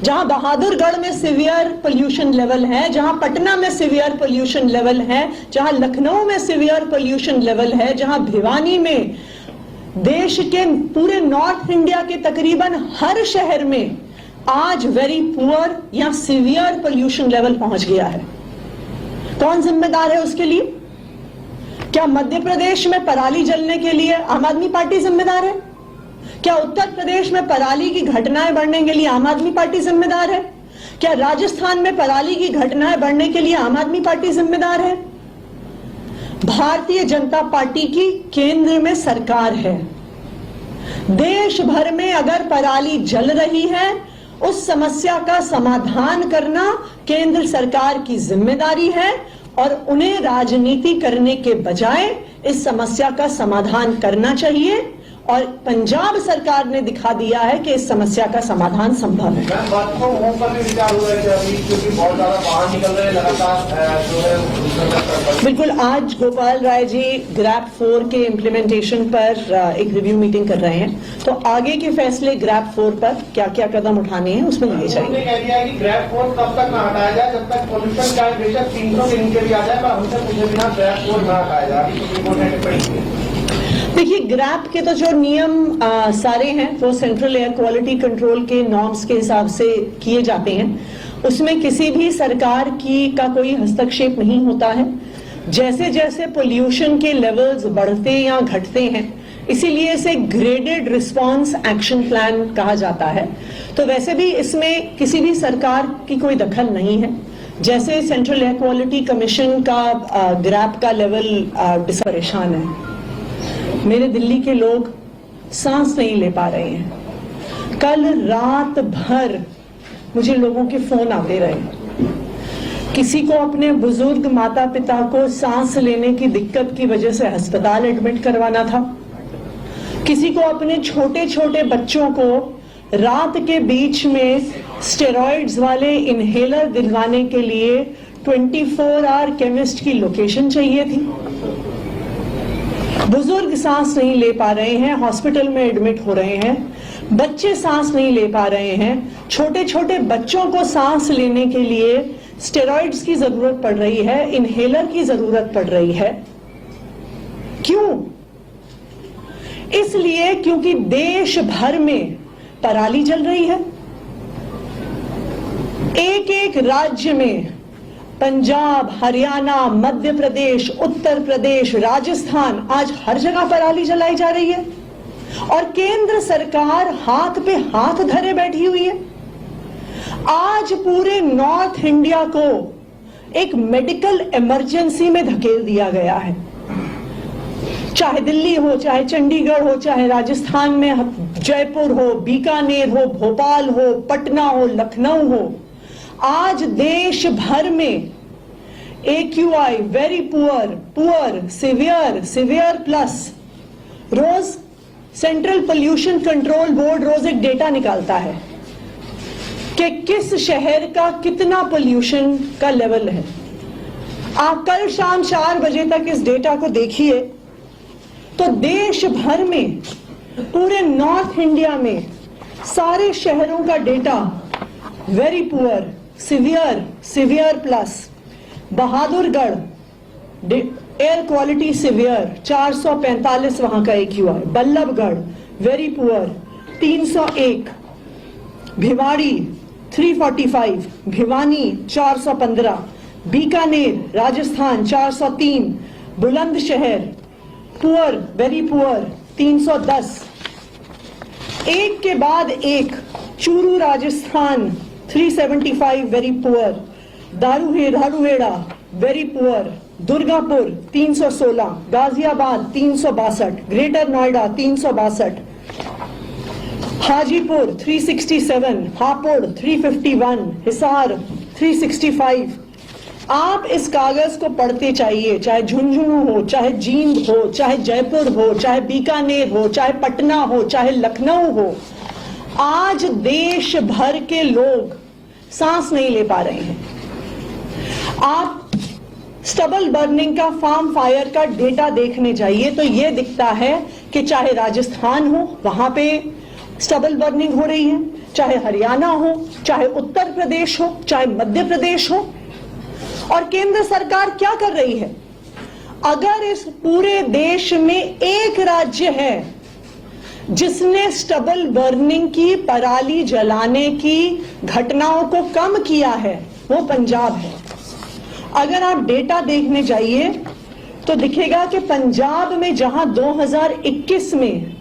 जहां बहादुरगढ़ में सीवियर पोल्यूशन लेवल है, जहां पटना में सीवियर पोल्यूशन लेवल है, जहां लखनऊ में सीवियर पोल्यूशन लेवल है, जहां भिवानी में, देश के पूरे नॉर्थ इंडिया के तकरीबन हर शहर में आज वेरी पुअर या सीवियर पोल्यूशन लेवल पहुंच गया है। कौन जिम्मेदार है उसके लिए? क्या मध्य प्रदेश में पराली जलने के लिए आम आदमी पार्टी जिम्मेदार है? क्या उत्तर प्रदेश में पराली की घटनाएं बढ़ने के लिए आम आदमी पार्टी जिम्मेदार है? क्या राजस्थान में पराली की घटनाएं बढ़ने के लिए आम आदमी पार्टी जिम्मेदार है? भारतीय जनता पार्टी की केंद्र में सरकार है। देश भर में अगर पराली जल रही है, उस समस्या का समाधान करना केंद्र सरकार की जिम्मेदारी है और उन्हें राजनीति करने के बजाय इस समस्या का समाधान करना चाहिए। और पंजाब सरकार ने दिखा दिया है कि इस समस्या का समाधान संभव है। बात को होम पर भी विचार हो रहे थे अभी, क्योंकि बहुत ज्यादा बाहर निकल रहे हैं लगातार जो है। बिल्कुल, आज गोपाल राय जी ग्रैप 4 के इम्प्लीमेंटेशन पर एक रिव्यू मीटिंग कर रहे हैं। तो आगे के फैसले ग्रैप 4 पर क्या क्या कदम उठाने हैं उसमें लिए जाएंगे। उन्होंने कह दिया है कि ग्रैप 4 तब तक ना हटाया जाए जब तक पोल्यूशन का बेशक 300 के नीचे भी आ जाए, पर हमसे पूछे बिना ग्रैप 4 ना हटाया जाए। सुप्रीम कोर्ट ने टिप्पणी की। देखिए, ग्रैप के तो जो नियम सारे हैं वो सेंट्रल एयर क्वालिटी कंट्रोल के नॉर्म्स के हिसाब से किए जाते हैं। उसमें किसी भी सरकार का कोई हस्तक्षेप नहीं होता है। जैसे जैसे पोल्यूशन के लेवल्स बढ़ते या घटते हैं, इसीलिए इसे ग्रेडेड रिस्पांस एक्शन प्लान कहा जाता है। तो वैसे भी इसमें किसी भी सरकार की कोई दखल नहीं है। जैसे सेंट्रल एयर क्वालिटी कमीशन का ग्रैप का लेवल परेशान है। मेरे दिल्ली के लोग सांस नहीं ले पा रहे हैं। कल रात भर मुझे लोगों के फोन आते रहे। किसी को अपने बुजुर्ग माता पिता को सांस लेने की दिक्कत की वजह से अस्पताल एडमिट करवाना था। किसी को अपने छोटे छोटे बच्चों को रात के बीच में स्टेरॉइड्स वाले इनहेलर दिलवाने के लिए 24 आवर केमिस्ट की लोकेशन चाहिए थी। बुजुर्ग सांस नहीं ले पा रहे हैं, हॉस्पिटल में एडमिट हो रहे हैं। बच्चे सांस नहीं ले पा रहे हैं। छोटे छोटे बच्चों को सांस लेने के लिए स्टेरॉइड्स की जरूरत पड़ रही है, इनहेलर की जरूरत पड़ रही है। क्यों? इसलिए क्योंकि देश भर में पराली जल रही है। एक एक राज्य में, पंजाब, हरियाणा, मध्य प्रदेश, उत्तर प्रदेश, राजस्थान, आज हर जगह पराली जलाई जा रही है और केंद्र सरकार हाथ पे हाथ धरे बैठी हुई है। आज पूरे नॉर्थ इंडिया को एक मेडिकल इमरजेंसी में धकेल दिया गया है। चाहे दिल्ली हो, चाहे चंडीगढ़ हो, चाहे राजस्थान में जयपुर हो, बीकानेर हो, भोपाल हो, पटना हो, लखनऊ हो, आज देश भर में AQI very poor, poor, severe, severe plus, रोज सेंट्रल पोल्यूशन कंट्रोल बोर्ड रोज एक डेटा निकालता है कि किस शहर का कितना पोल्यूशन का लेवल है। आप कल शाम 4 बजे तक इस डेटा को देखिए तो देश भर में, पूरे नॉर्थ इंडिया में सारे शहरों का data very poor, severe, severe plus, Bahadurgarh air quality severe 445 वहां का AQI, Ballabhgarh very poor 301, Bhiwadi 345, Bhiwani 415, Bikaner Rajasthan 403, Bulandshahr poor very poor 310, एक के बाद एक, Churu Rajasthan 375 very poor, Dharuhera very poor, Durgapur 316, Ghaziabad 362, greater Noida 362, Hajipur 367, Hapur 351, Hisar 365। आप इस कागज को पढ़ते चाहिए, चाहे झुंझुनू हो, चाहे जींद हो, चाहे जयपुर हो, चाहे बीकानेर हो, चाहे पटना हो, चाहे लखनऊ हो। आज देश भर के लोग सांस नहीं ले पा रहे हैं। आप स्टबल बर्निंग का, फार्म फायर का डेटा देखने जाइए तो यह दिखता है कि चाहे राजस्थान हो वहां पे स्टबल बर्निंग हो रही है, चाहे हरियाणा हो, चाहे उत्तर प्रदेश हो, चाहे मध्य प्रदेश हो। और केंद्र सरकार क्या कर रही है? अगर इस पूरे देश में एक राज्य है जिसने स्टबल बर्निंग की, पराली जलाने की घटनाओं को कम किया है, वो पंजाब है। अगर आप डेटा देखने जाइए तो दिखेगा कि पंजाब में जहां 2021 में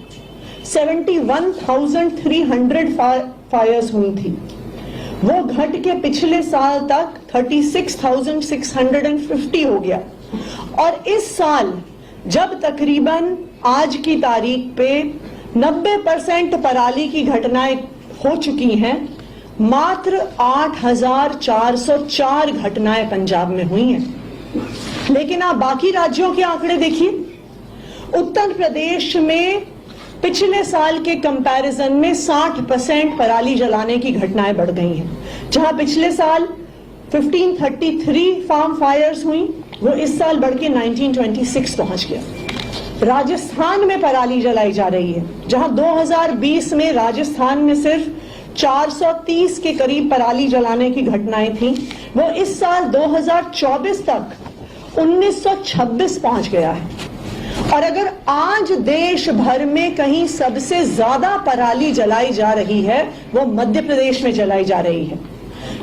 71,300 फायर्स हुई थी, वो घट के पिछले साल तक 36,650 हो गया। और इस साल जब तकरीबन आज की तारीख पे 90% पराली की घटनाएं हो चुकी हैं, मात्र 8,404 घटनाएं पंजाब में हुई हैं। लेकिन आप बाकी राज्यों के आंकड़े देखिए। उत्तर प्रदेश में पिछले साल के कंपैरिजन में 60% पराली जलाने की घटनाएं बढ़ गई हैं। जहां पिछले साल 1533 फार्म फायर्स हुई, वो इस साल बढ़ के 1926 पहुंच गया। राजस्थान में पराली जलाई जा रही है, जहां 2020 में राजस्थान में सिर्फ 430 के करीब पराली जलाने की घटनाएं थी, वो इस साल 2024 तक 1926 पहुंच गया है। और अगर आज देश भर में कहीं सबसे ज्यादा पराली जलाई जा रही है, वो मध्य प्रदेश में जलाई जा रही है।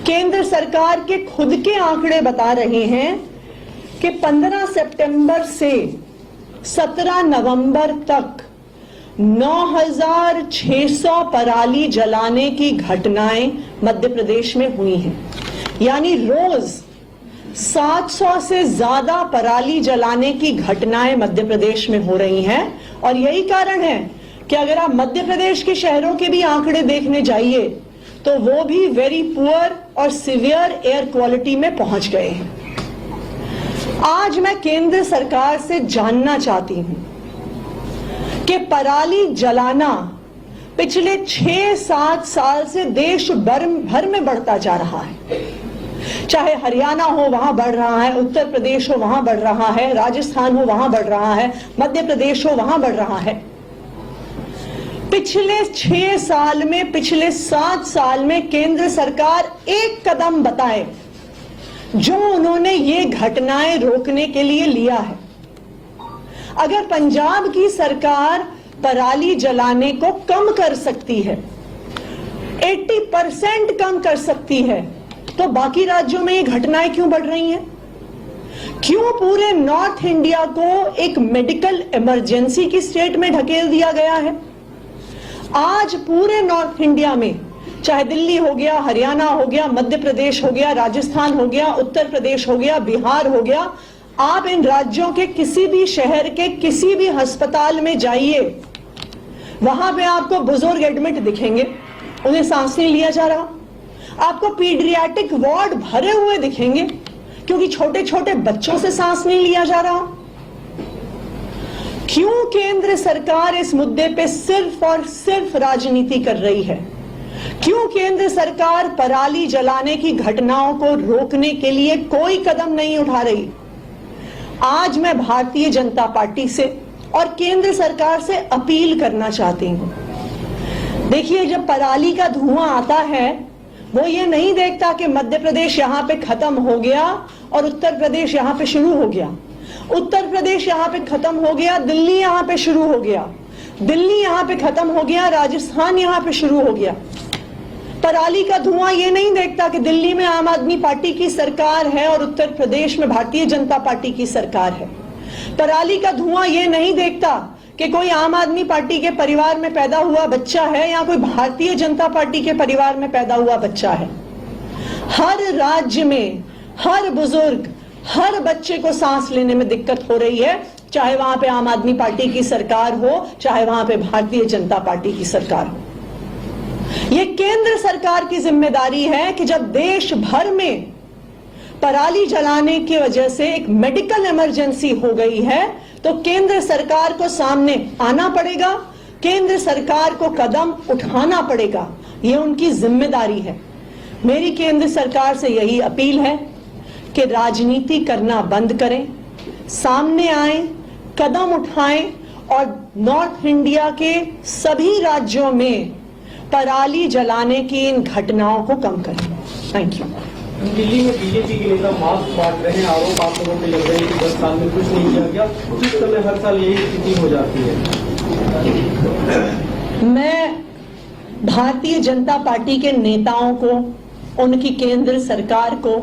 केंद्र सरकार के खुद के आंकड़े बता रहे हैं कि 15 सितंबर से 17 नवंबर तक 9,600 पराली जलाने की घटनाएं मध्य प्रदेश में हुई हैं। यानी रोज 700 से ज्यादा पराली जलाने की घटनाएं मध्य प्रदेश में हो रही हैं। और यही कारण है कि अगर आप मध्य प्रदेश के शहरों के भी आंकड़े देखने जाइए तो वो भी वेरी पुअर और सिवियर एयर क्वालिटी में पहुंच गए हैं। आज मैं केंद्र सरकार से जानना चाहती हूं कि पराली जलाना पिछले 6-7 साल से देश भर में बढ़ता जा रहा है। चाहे हरियाणा हो वहां बढ़ रहा है, उत्तर प्रदेश हो वहां बढ़ रहा है, राजस्थान हो वहां बढ़ रहा है, मध्य प्रदेश हो वहां बढ़ रहा है। पिछले 6 साल में, पिछले 7 साल में केंद्र सरकार एक कदम बताए जो उन्होंने ये घटनाएं रोकने के लिए लिया है। अगर पंजाब की सरकार पराली जलाने को कम कर सकती है, 80% कम कर सकती है, तो बाकी राज्यों में ये घटनाएं क्यों बढ़ रही हैं? क्यों पूरे नॉर्थ इंडिया को एक मेडिकल इमरजेंसी की स्टेट में ढकेल दिया गया है? आज पूरे नॉर्थ इंडिया में, चाहे दिल्ली हो गया, हरियाणा हो गया, मध्य प्रदेश हो गया, राजस्थान हो गया, उत्तर प्रदेश हो गया, बिहार हो गया, आप इन राज्यों के किसी भी शहर के किसी भी अस्पताल में जाइए, वहां पे आपको बुजुर्ग एडमिट दिखेंगे, उन्हें सांस नहीं लिया जा रहा। आपको पीडियाट्रिक वार्ड भरे हुए दिखेंगे क्योंकि छोटे छोटे बच्चों से सांस नहीं लिया जा रहा। क्यों केंद्र सरकार इस मुद्दे पे सिर्फ और सिर्फ राजनीति कर रही है? क्यों केंद्र सरकार पराली जलाने की घटनाओं को रोकने के लिए कोई कदम नहीं उठा रही? आज मैं भारतीय जनता पार्टी से और केंद्र सरकार से अपील करना चाहती हूं। देखिए, जब पराली का धुआं आता है, वो ये नहीं देखता कि मध्य प्रदेश यहां पे खत्म हो गया और उत्तर प्रदेश यहां पे शुरू हो गया, उत्तर प्रदेश यहां पे खत्म हो गया, दिल्ली यहां पे शुरू हो गया। दिल्ली यहां पे खत्म हो गया, राजस्थान यहां पे शुरू हो गया। पराली का धुआं ये नहीं देखता कि दिल्ली में आम आदमी पार्टी की सरकार है और उत्तर प्रदेश में भारतीय जनता पार्टी की सरकार है। पराली का धुआं ये नहीं देखता कि कोई आम आदमी पार्टी के परिवार में पैदा हुआ बच्चा है या कोई भारतीय जनता पार्टी के परिवार में पैदा हुआ बच्चा है। हर राज्य में हर बुजुर्ग, हर बच्चे को सांस लेने में दिक्कत हो रही है, चाहे वहां पे आम आदमी पार्टी की सरकार हो, चाहे वहां पे भारतीय जनता पार्टी की सरकार हो। यह केंद्र सरकार की जिम्मेदारी है कि जब देश भर में पराली जलाने की वजह से एक मेडिकल इमरजेंसी हो गई है, तो केंद्र सरकार को सामने आना पड़ेगा, केंद्र सरकार को कदम उठाना पड़ेगा। यह उनकी जिम्मेदारी है। मेरी केंद्र सरकार से यही अपील है कि राजनीति करना बंद करें, सामने आए, कदम उठाएं और नॉर्थ इंडिया के सभी राज्यों में पराली जलाने की इन घटनाओं को कम करें। Thank you. दिल्ली में बीजेपी के नेता मास्क बांट रहे हैं, आरोप आप लोगों पे लग रहे हैं कि 10 साल में कुछ नहीं किया गया। जिस समय हर साल यही स्थिति हो जाती है। मैं भारतीय जनता पार्टी के नेताओं को, उनकी केंद्र सरकार को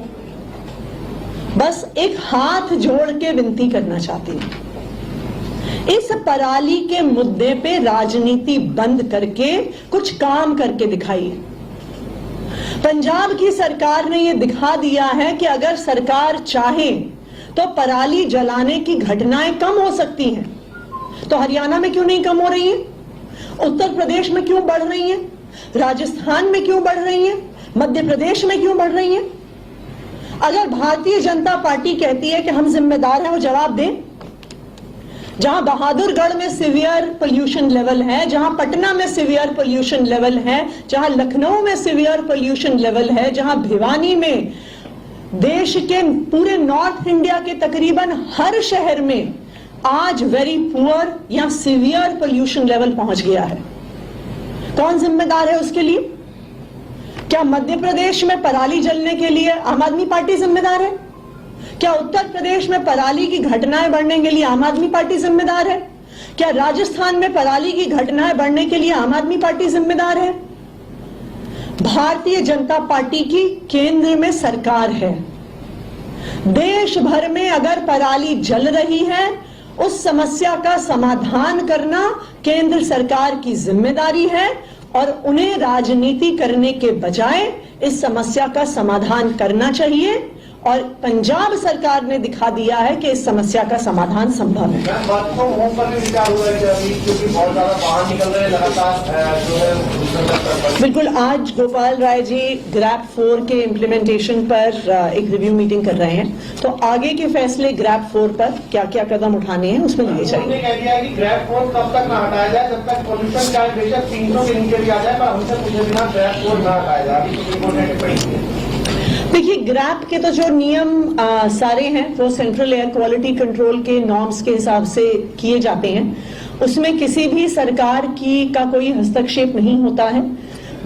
बस एक हाथ जोड़ के विनती करना चाहती हूं, इस पराली के मुद्दे पे राजनीति बंद करके कुछ काम करके दिखाइए। पंजाब की सरकार ने यह दिखा दिया है कि अगर सरकार चाहे तो पराली जलाने की घटनाएं कम हो सकती हैं। तो हरियाणा में क्यों नहीं कम हो रही है? उत्तर प्रदेश में क्यों बढ़ रही है? राजस्थान में क्यों बढ़ रही है? मध्य प्रदेश में क्यों बढ़ रही है? अगर भारतीय जनता पार्टी कहती है कि हम जिम्मेदार हैं, वो जवाब दें। जहां बहादुरगढ़ में सीवियर पोल्यूशन लेवल है, जहां पटना में सीवियर पोल्यूशन लेवल है, जहां लखनऊ में सीवियर पोल्यूशन लेवल है, जहां भिवानी में, देश के पूरे नॉर्थ इंडिया के तकरीबन हर शहर में आज वेरी पुअर या सीवियर पोल्यूशन लेवल पहुंच गया है। कौन जिम्मेदार है उसके लिए? क्या मध्य प्रदेश में पराली जलने के लिए आम आदमी पार्टी जिम्मेदार है? क्या उत्तर प्रदेश में पराली की घटनाएं बढ़ने के लिए आम आदमी पार्टी जिम्मेदार है? क्या राजस्थान में पराली की घटनाएं बढ़ने के लिए आम आदमी पार्टी जिम्मेदार है? भारतीय जनता पार्टी की केंद्र में सरकार है। देश भर में अगर पराली जल रही है, उस समस्या का समाधान करना केंद्र सरकार की जिम्मेदारी है और उन्हें राजनीति करने के बजाय इस समस्या का समाधान करना चाहिए। और पंजाब सरकार ने दिखा दिया है कि इस समस्या का समाधान संभव है। वर्क फ्रॉम होम पर भी विचार हुआ है अभी, क्योंकि बहुत ज्यादा बाहर निकल रहे हैं लगातार जो है। बिल्कुल, आज गोपाल राय जी ग्रैप 4 के इम्प्लीमेंटेशन पर एक रिव्यू मीटिंग कर रहे हैं, तो आगे के फैसले ग्रैप 4 पर क्या क्या कदम उठाने हैं उसमें लिए जाएंगे। उन्होंने कह दिया है कि ग्रैप 4 तब तक ना हटाया जाए जब तक पोल्यूशन चार्ज बेशक 300 के नीचे भी आ जाए, पर हमसे पूछे बिना ग्रैप 4 ना हटाया जाए। अभी सुप्रीम कोर्ट ने टिप्पणी की। देखिए, ग्रैप के तो जो नियम सारे हैं वो सेंट्रल एयर क्वालिटी कंट्रोल के नॉर्म्स के हिसाब से किए जाते हैं। उसमें किसी भी सरकार का कोई हस्तक्षेप नहीं होता है।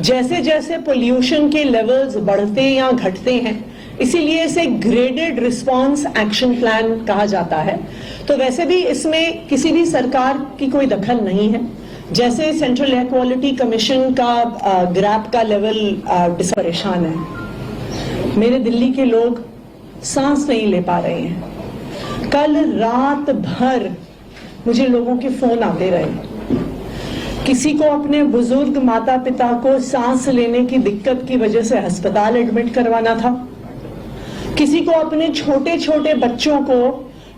जैसे जैसे पोल्यूशन के लेवल्स बढ़ते या घटते हैं, इसीलिए इसे ग्रेडेड रिस्पांस एक्शन प्लान कहा जाता है। तो वैसे भी इसमें किसी भी सरकार की कोई दखल नहीं है। जैसे सेंट्रल एयर क्वालिटी कमीशन का ग्रैप का लेवल परेशान है। मेरे दिल्ली के लोग सांस नहीं ले पा रहे हैं। कल रात भर मुझे लोगों के फोन आते रहे। किसी को अपने बुजुर्ग माता पिता को सांस लेने की दिक्कत की वजह से अस्पताल एडमिट करवाना था। किसी को अपने छोटे छोटे बच्चों को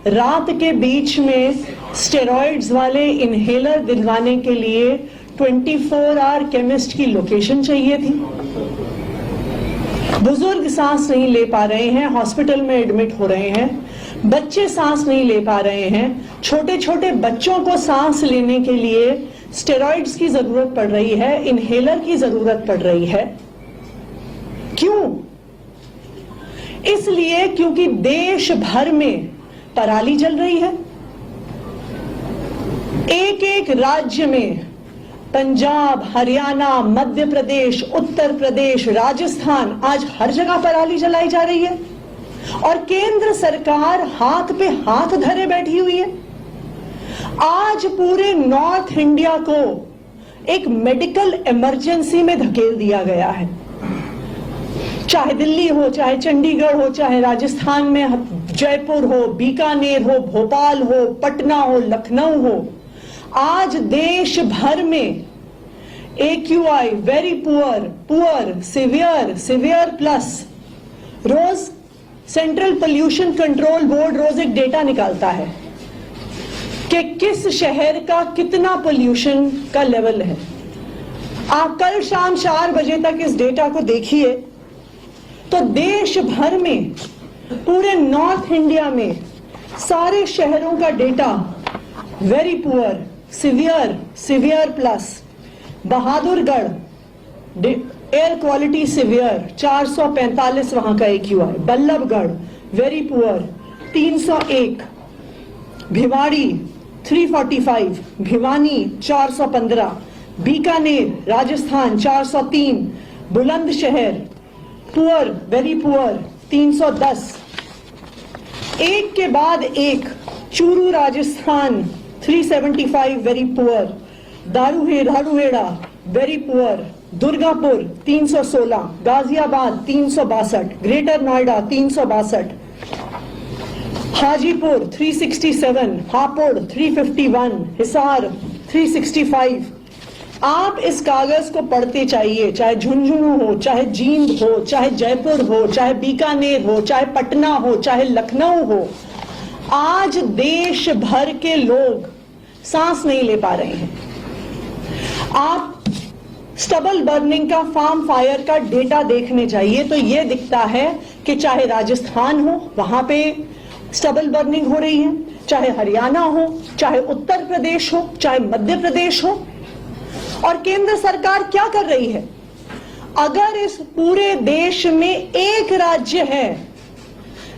रात के बीच में स्टेरॉइड्स वाले इनहेलर दिलवाने के लिए 24 आवर केमिस्ट की लोकेशन चाहिए थी। बुजुर्ग सांस नहीं ले पा रहे हैं, हॉस्पिटल में एडमिट हो रहे हैं। बच्चे सांस नहीं ले पा रहे हैं। छोटे छोटे बच्चों को सांस लेने के लिए स्टेरॉइड्स की जरूरत पड़ रही है, इनहेलर की जरूरत पड़ रही है। क्यों? इसलिए क्योंकि देश भर में पराली जल रही है। एक एक राज्य में, पंजाब, हरियाणा, मध्य प्रदेश, उत्तर प्रदेश, राजस्थान, आज हर जगह पराली जलाई जा रही है और केंद्र सरकार हाथ पे हाथ धरे बैठी हुई है। आज पूरे नॉर्थ इंडिया को एक मेडिकल इमरजेंसी में धकेल दिया गया है। चाहे दिल्ली हो, चाहे चंडीगढ़ हो, चाहे राजस्थान में जयपुर हो, बीकानेर हो, भोपाल हो, पटना हो, लखनऊ हो, आज देश भर में AQI very poor, poor, severe, severe plus, रोज सेंट्रल पोल्यूशन कंट्रोल बोर्ड रोज एक डेटा निकालता है कि किस शहर का कितना पोल्यूशन का लेवल है। आप कल शाम 4 बजे तक इस डेटा को देखिए तो देश भर में, पूरे नॉर्थ इंडिया में सारे शहरों का data very poor, severe, severe plus, Bahadurgarh air quality severe 445 वहां का AQI, Ballabhgarh very poor 301, Bhiwadi 345, Bhiwani 415, Bikaner Rajasthan 403, Bulandshahr poor, very poor 310, एक के बाद एक, Churu Rajasthan 375 very poor, Dharuhera very poor, Durgapur 316, Ghaziabad 362, greater Noida 362, Hajipur 367, Hapur 351, Hisar 365। आप इस कागज को पढ़ते चाहिए, चाहे झुंझुनू हो, चाहे जींद हो, चाहे जयपुर हो, चाहे बीकानेर हो, चाहे पटना हो, चाहे लखनऊ हो, आज देश भर के लोग सांस नहीं ले पा रहे हैं। आप स्टबल बर्निंग का, फार्म फायर का डेटा देखने जाइए तो यह दिखता है कि चाहे राजस्थान हो वहां पे स्टबल बर्निंग हो रही है, चाहे हरियाणा हो, चाहे उत्तर प्रदेश हो, चाहे मध्य प्रदेश हो। और केंद्र सरकार क्या कर रही है? अगर इस पूरे देश में एक राज्य है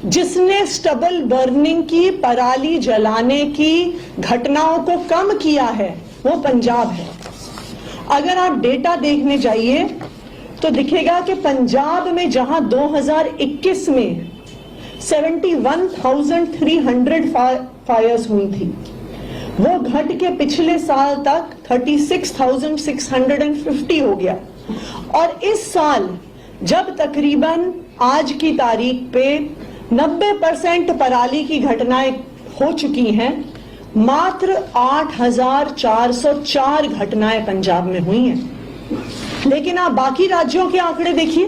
जिसने स्टबल बर्निंग की, पराली जलाने की घटनाओं को कम किया है, वो पंजाब है। अगर आप डेटा देखने जाइए तो दिखेगा कि पंजाब में जहां 2021 में 71,300 फायर्स हुई थी, वो घट के पिछले साल तक 36,650 हो गया। और इस साल जब तकरीबन आज की तारीख पे 90% पराली की घटनाएं हो चुकी हैं, मात्र 8,404 घटनाएं पंजाब में हुई हैं। लेकिन आप बाकी राज्यों के आंकड़े देखिए।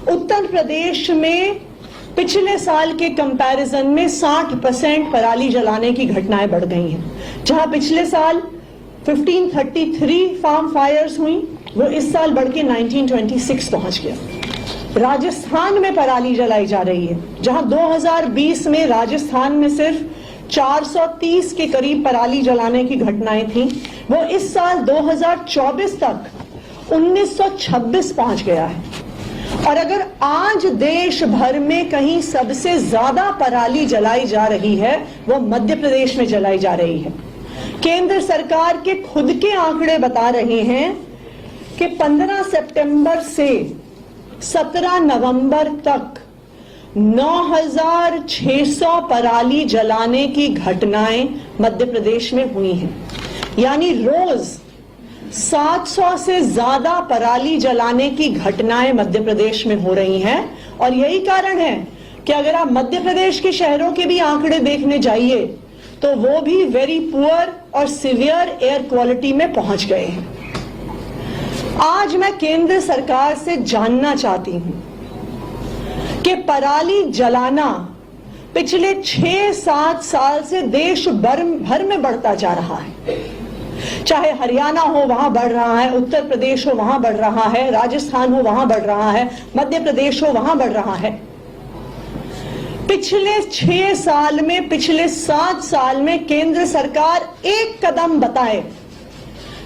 उत्तर प्रदेश में पिछले साल के कंपैरिजन में 60% पराली जलाने की घटनाएं बढ़ गई हैं। जहां पिछले साल 1533 फार्म फायर्स हुई, वो इस साल बढ़ के 1926 पहुंच गया। राजस्थान में पराली जलाई जा रही है, जहां 2020 में राजस्थान में सिर्फ 430 के करीब पराली जलाने की घटनाएं थी, वो इस साल 2024 तक 1926 पहुंच गया है। और अगर आज देश भर में कहीं सबसे ज्यादा पराली जलाई जा रही है, वो मध्य प्रदेश में जलाई जा रही है। केंद्र सरकार के खुद के आंकड़े बता रहे हैं कि 15 सितंबर से 17 नवंबर तक 9,600 पराली जलाने की घटनाएं मध्य प्रदेश में हुई हैं। यानी रोज 700 से ज्यादा पराली जलाने की घटनाएं मध्य प्रदेश में हो रही हैं। और यही कारण है कि अगर आप मध्य प्रदेश के शहरों के भी आंकड़े देखने जाइए तो वो भी वेरी पुअर और सिवियर एयर क्वालिटी में पहुंच गए हैं। आज मैं केंद्र सरकार से जानना चाहती हूं कि पराली जलाना पिछले 6-7 साल से देश भर में बढ़ता जा रहा है। चाहे हरियाणा हो वहां बढ़ रहा है, उत्तर प्रदेश हो वहां बढ़ रहा है, राजस्थान हो वहां बढ़ रहा है, मध्य प्रदेश हो वहां बढ़ रहा है। पिछले 6 साल में, पिछले 7 साल में केंद्र सरकार एक कदम बताए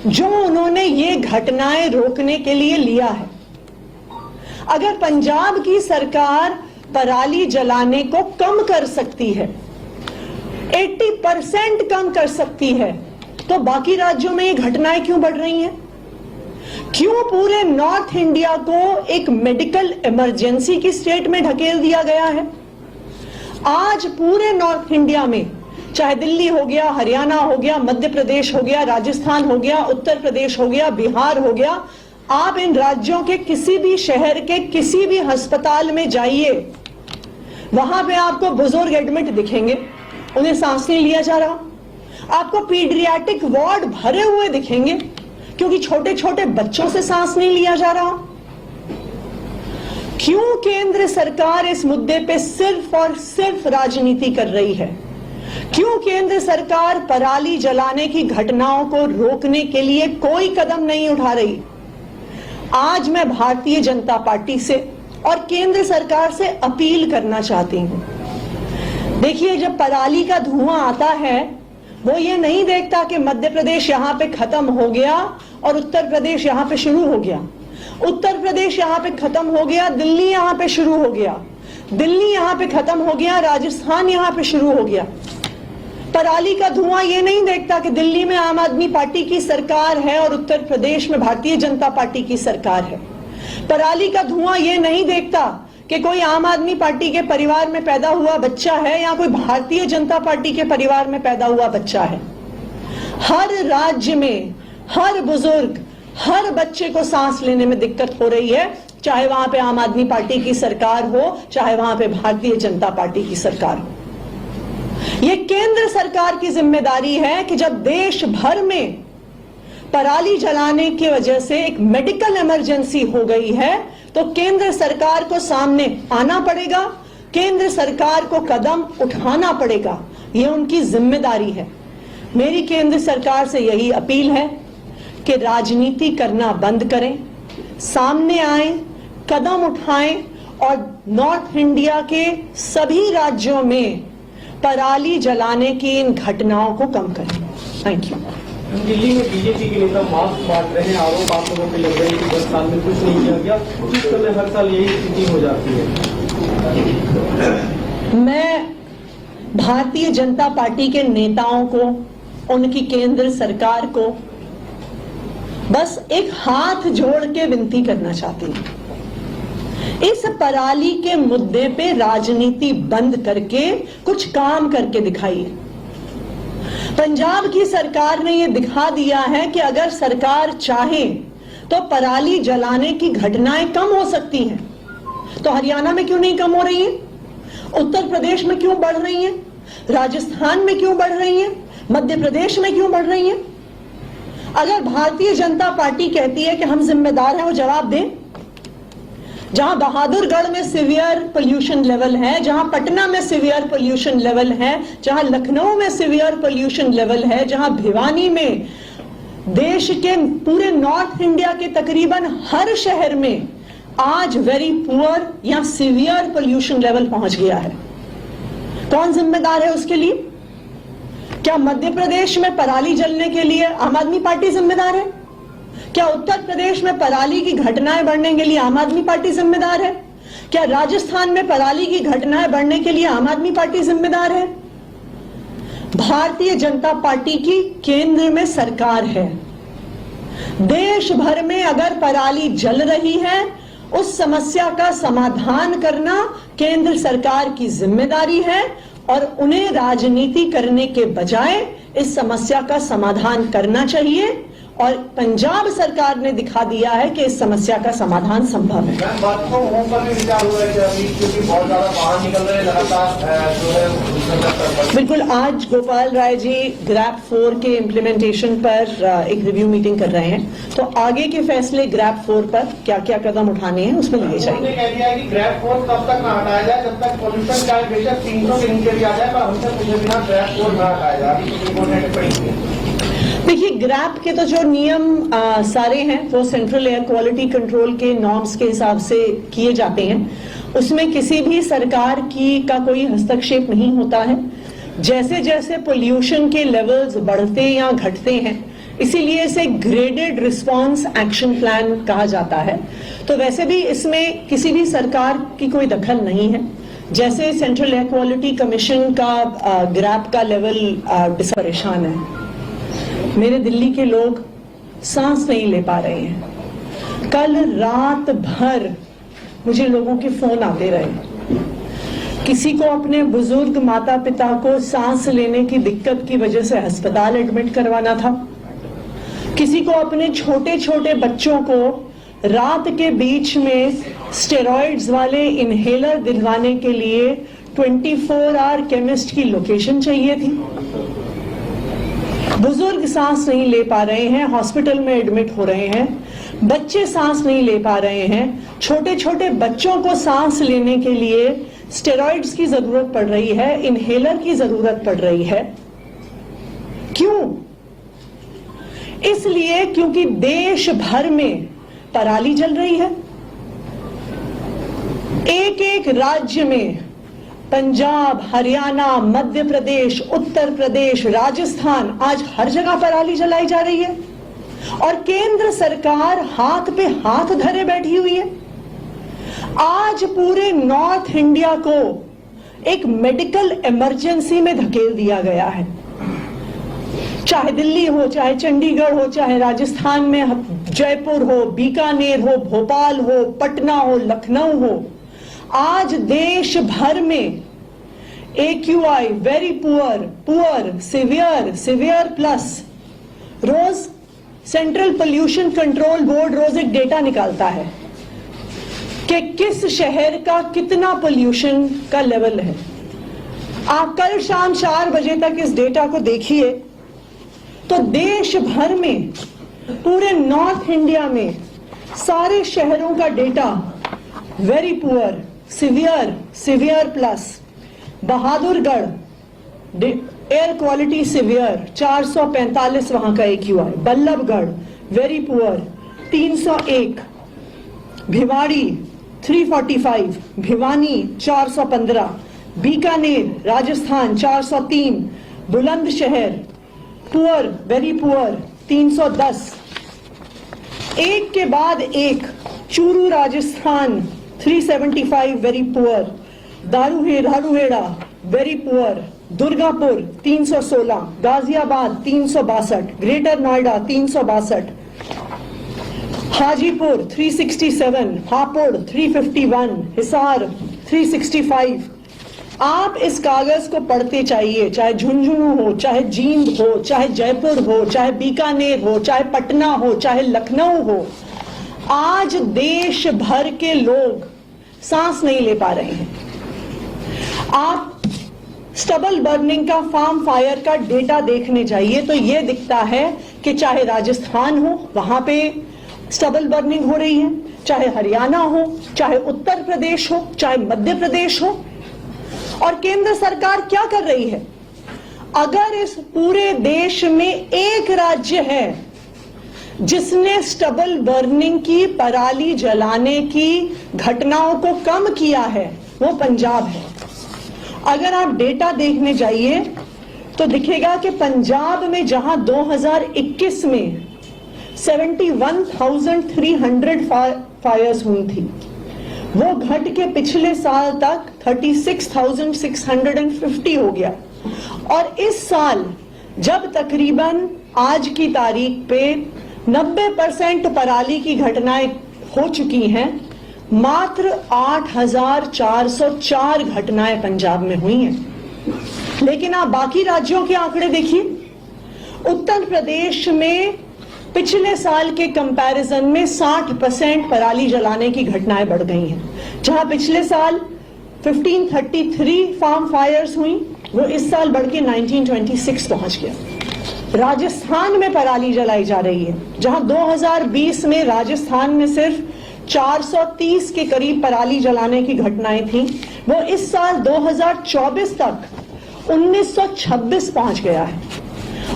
जो उन्होंने ये घटनाएं रोकने के लिए लिया है। अगर पंजाब की सरकार पराली जलाने को कम कर सकती है, 80% कम कर सकती है, तो बाकी राज्यों में ये घटनाएं क्यों बढ़ रही हैं? क्यों पूरे नॉर्थ इंडिया को एक मेडिकल इमरजेंसी की स्टेट में ढकेल दिया गया है? आज पूरे नॉर्थ इंडिया में चाहे दिल्ली हो गया, हरियाणा हो गया, मध्य प्रदेश हो गया, राजस्थान हो गया, उत्तर प्रदेश हो गया, बिहार हो गया, आप इन राज्यों के किसी भी शहर के किसी भी अस्पताल में जाइए, वहां पे आपको बुजुर्ग एडमिट दिखेंगे, उन्हें सांस नहीं लिया जा रहा। आपको पीडियाट्रिक वार्ड भरे हुए दिखेंगे क्योंकि छोटे छोटे बच्चों से सांस नहीं लिया जा रहा। क्यों केंद्र सरकार इस मुद्दे पे सिर्फ और सिर्फ राजनीति कर रही है? क्यों केंद्र सरकार पराली जलाने की घटनाओं को रोकने के लिए कोई कदम नहीं उठा रही? आज मैं भारतीय जनता पार्टी से और केंद्र सरकार से अपील करना चाहती हूं। देखिए, जब पराली का धुआं आता है, वो ये नहीं देखता कि मध्य प्रदेश यहां पे खत्म हो गया और उत्तर प्रदेश यहां पे शुरू हो गया, उत्तर प्रदेश यहां पे खत्म हो गया, दिल्ली यहां पे शुरू हो गया, दिल्ली यहां पे खत्म हो गया, राजस्थान यहां पे शुरू हो गया। पराली का धुआं ये नहीं देखता कि दिल्ली में आम आदमी पार्टी की सरकार है और उत्तर प्रदेश में भारतीय जनता पार्टी की सरकार है। पराली का धुआं ये नहीं देखता कि कोई आम आदमी पार्टी के परिवार में पैदा हुआ बच्चा है या कोई भारतीय जनता पार्टी के परिवार में पैदा हुआ बच्चा है। हर राज्य में हर बुजुर्ग, हर बच्चे को सांस लेने में दिक्कत हो रही है, चाहे वहां पे आम आदमी पार्टी की सरकार हो, चाहे वहां पे भारतीय जनता पार्टी की सरकार हो। यह केंद्र सरकार की जिम्मेदारी है कि जब देश भर में पराली जलाने की वजह से एक मेडिकल इमरजेंसी हो गई है, तो केंद्र सरकार को सामने आना पड़ेगा, केंद्र सरकार को कदम उठाना पड़ेगा। यह उनकी जिम्मेदारी है। मेरी केंद्र सरकार से यही अपील है कि राजनीति करना बंद करें, सामने आए, कदम उठाएं और नॉर्थ इंडिया के सभी राज्यों में पराली जलाने की इन घटनाओं को कम करें। Thank you. दिल्ली में बीजेपी के नेता मास्क बांट रहे हैं, आरोप आप लोगों पे लग रहे हैं कि 10 साल में कुछ नहीं किया गया। जिस समय हर साल यही स्थिति हो जाती है। मैं भारतीय जनता पार्टी के नेताओं को, उनकी केंद्र सरकार को बस एक हाथ जोड़ के विनती करना चाहती हूं, इस पराली के मुद्दे पे राजनीति बंद करके कुछ काम करके दिखाइए। पंजाब की सरकार ने यह दिखा दिया है कि अगर सरकार चाहे तो पराली जलाने की घटनाएं कम हो सकती हैं। तो हरियाणा में क्यों नहीं कम हो रही है? उत्तर प्रदेश में क्यों बढ़ रही है? राजस्थान में क्यों बढ़ रही है? मध्य प्रदेश में क्यों बढ़ रही है? अगर भारतीय जनता पार्टी कहती है कि हम जिम्मेदार हैं, वो जवाब दें। जहां बहादुरगढ़ में सीवियर पोल्यूशन लेवल है, जहां पटना में सीवियर पोल्यूशन लेवल है, जहां लखनऊ में सीवियर पोल्यूशन लेवल है, जहां भिवानी में, देश के पूरे नॉर्थ इंडिया के तकरीबन हर शहर में आज वेरी पुअर या सीवियर पोल्यूशन लेवल पहुंच गया है। कौन जिम्मेदार है उसके लिए? क्या मध्य प्रदेश में पराली जलने के लिए आम आदमी पार्टी जिम्मेदार है? क्या उत्तर प्रदेश में पराली की घटनाएं बढ़ने के लिए आम आदमी पार्टी जिम्मेदार है? क्या राजस्थान में पराली की घटनाएं बढ़ने के लिए आम आदमी पार्टी जिम्मेदार है? भारतीय जनता पार्टी की केंद्र में सरकार है। देश भर में अगर पराली जल रही है, उस समस्या का समाधान करना केंद्र सरकार की जिम्मेदारी है और उन्हें राजनीति करने के बजाय इस समस्या का समाधान करना चाहिए। और पंजाब सरकार ने दिखा दिया है कि इस समस्या का समाधान संभव है। बात तो होम पर भी विचार हो रहा है क्योंकि बहुत ज्यादा बाहर निकल रहे हैं लगातार जो है। बिल्कुल, आज गोपाल राय जी ग्रैप 4 के इम्प्लीमेंटेशन पर एक रिव्यू मीटिंग कर रहे हैं, तो आगे के फैसले ग्रैप 4 पर क्या क्या कदम उठाने हैं उसमें लिए जाएंगे। उन्होंने कह दिया है कि ग्रैप 4 तब तक ना हटाया जाए जब तक पोल्यूशन का बेशक 300 के नीचे भी आ जाए, पर हमसे पूछे बिना ग्रैप 4 ना हटाया जाए। अभी सुप्रीम कोर्ट ने टिप्पणी की। देखिए, ग्रैप के तो जो नियम सारे हैं वो सेंट्रल एयर क्वालिटी कंट्रोल के नॉर्म्स के हिसाब से किए जाते हैं। उसमें किसी भी सरकार का कोई हस्तक्षेप नहीं होता है। जैसे जैसे पोल्यूशन के लेवल्स बढ़ते या घटते हैं, इसीलिए इसे ग्रेडेड रिस्पांस एक्शन प्लान कहा जाता है। तो वैसे भी इसमें किसी भी सरकार की कोई दखल नहीं है। जैसे सेंट्रल एयर क्वालिटी कमीशन का ग्रैप का लेवल परेशान है। मेरे दिल्ली के लोग सांस नहीं ले पा रहे हैं। कल रात भर मुझे लोगों के फोन आते रहे किसी को अपने बुजुर्ग माता पिता को सांस लेने की दिक्कत की वजह से अस्पताल एडमिट करवाना था, किसी को अपने छोटे छोटे बच्चों को रात के बीच में स्टेरॉइड्स वाले इनहेलर दिलवाने के लिए 24 आवर केमिस्ट की लोकेशन चाहिए थी। बुजुर्ग सांस नहीं ले पा रहे हैं, हॉस्पिटल में एडमिट हो रहे हैं, बच्चे सांस नहीं ले पा रहे हैं, छोटे छोटे बच्चों को सांस लेने के लिए स्टेरॉइड्स की जरूरत पड़ रही है, इनहेलर की जरूरत पड़ रही है। क्यों? इसलिए क्योंकि देश भर में पराली जल रही है। एक एक राज्य में, पंजाब, हरियाणा, मध्य प्रदेश, उत्तर प्रदेश, राजस्थान, आज हर जगह पराली जलाई जा रही है और केंद्र सरकार हाथ पे हाथ धरे बैठी हुई है। आज पूरे नॉर्थ इंडिया को एक मेडिकल इमरजेंसी में धकेल दिया गया है। चाहे दिल्ली हो, चाहे चंडीगढ़ हो, चाहे राजस्थान में जयपुर हो, बीकानेर हो, भोपाल हो, पटना हो, लखनऊ हो, आज देश भर में AQI very poor, poor, severe, severe plus, रोज सेंट्रल पोल्यूशन कंट्रोल बोर्ड रोज एक डेटा निकालता है कि किस शहर का कितना पोल्यूशन का लेवल है। आप कल शाम 4 बजे तक इस डेटा को देखिए तो देश भर में, पूरे नॉर्थ इंडिया में सारे शहरों का data very poor, severe, severe plus, Bahadurgarh air quality severe 445 वहां का AQI, Ballabhgarh very poor 301, Bhiwadi 345, Bhiwani 415, Bikaner Rajasthan 403, Bulandshahr poor, very poor 310, एक के बाद एक, Churu Rajasthan 375 very poor, Dharuhera very poor, Durgapur 316, Ghaziabad 362, greater Noida 362, Hajipur 367, Hapur 351, Hisar 365। आप इस कागज को पढ़ते चाहिए, चाहे झुंझुनू हो, चाहे जींद हो, चाहे जयपुर हो, चाहे बीकानेर हो, चाहे पटना हो, चाहे लखनऊ हो। आज देश भर के लोग सांस नहीं ले पा रहे हैं। आप स्टबल बर्निंग का, फार्म फायर का डेटा देखने जाइए तो यह दिखता है कि चाहे राजस्थान हो वहां पे स्टबल बर्निंग हो रही है, चाहे हरियाणा हो, चाहे उत्तर प्रदेश हो, चाहे मध्य प्रदेश हो। और केंद्र सरकार क्या कर रही है? अगर इस पूरे देश में एक राज्य है जिसने स्टबल बर्निंग की, पराली जलाने की घटनाओं को कम किया है, वो पंजाब है। अगर आप डेटा देखने जाइए तो दिखेगा कि पंजाब में जहां 2021 में 71,300 फायर्स हुई थी, वो घट के पिछले साल तक 36,650 हो गया। और इस साल जब तकरीबन आज की तारीख पे 90% पराली की घटनाएं हो चुकी हैं, मात्र 8,404 घटनाएं पंजाब में हुई हैं। लेकिन आप बाकी राज्यों के आंकड़े देखिए। उत्तर प्रदेश में पिछले साल के कंपैरिजन में 60% पराली जलाने की घटनाएं बढ़ गई हैं। जहां पिछले साल 1533 फार्म फायर्स हुई, वो इस साल बढ़ के 1926 पहुंच गया। राजस्थान में पराली जलाई जा रही है, जहां 2020 में राजस्थान में सिर्फ 430 के करीब पराली जलाने की घटनाएं थी, वो इस साल 2024 तक 1926 पहुंच गया है।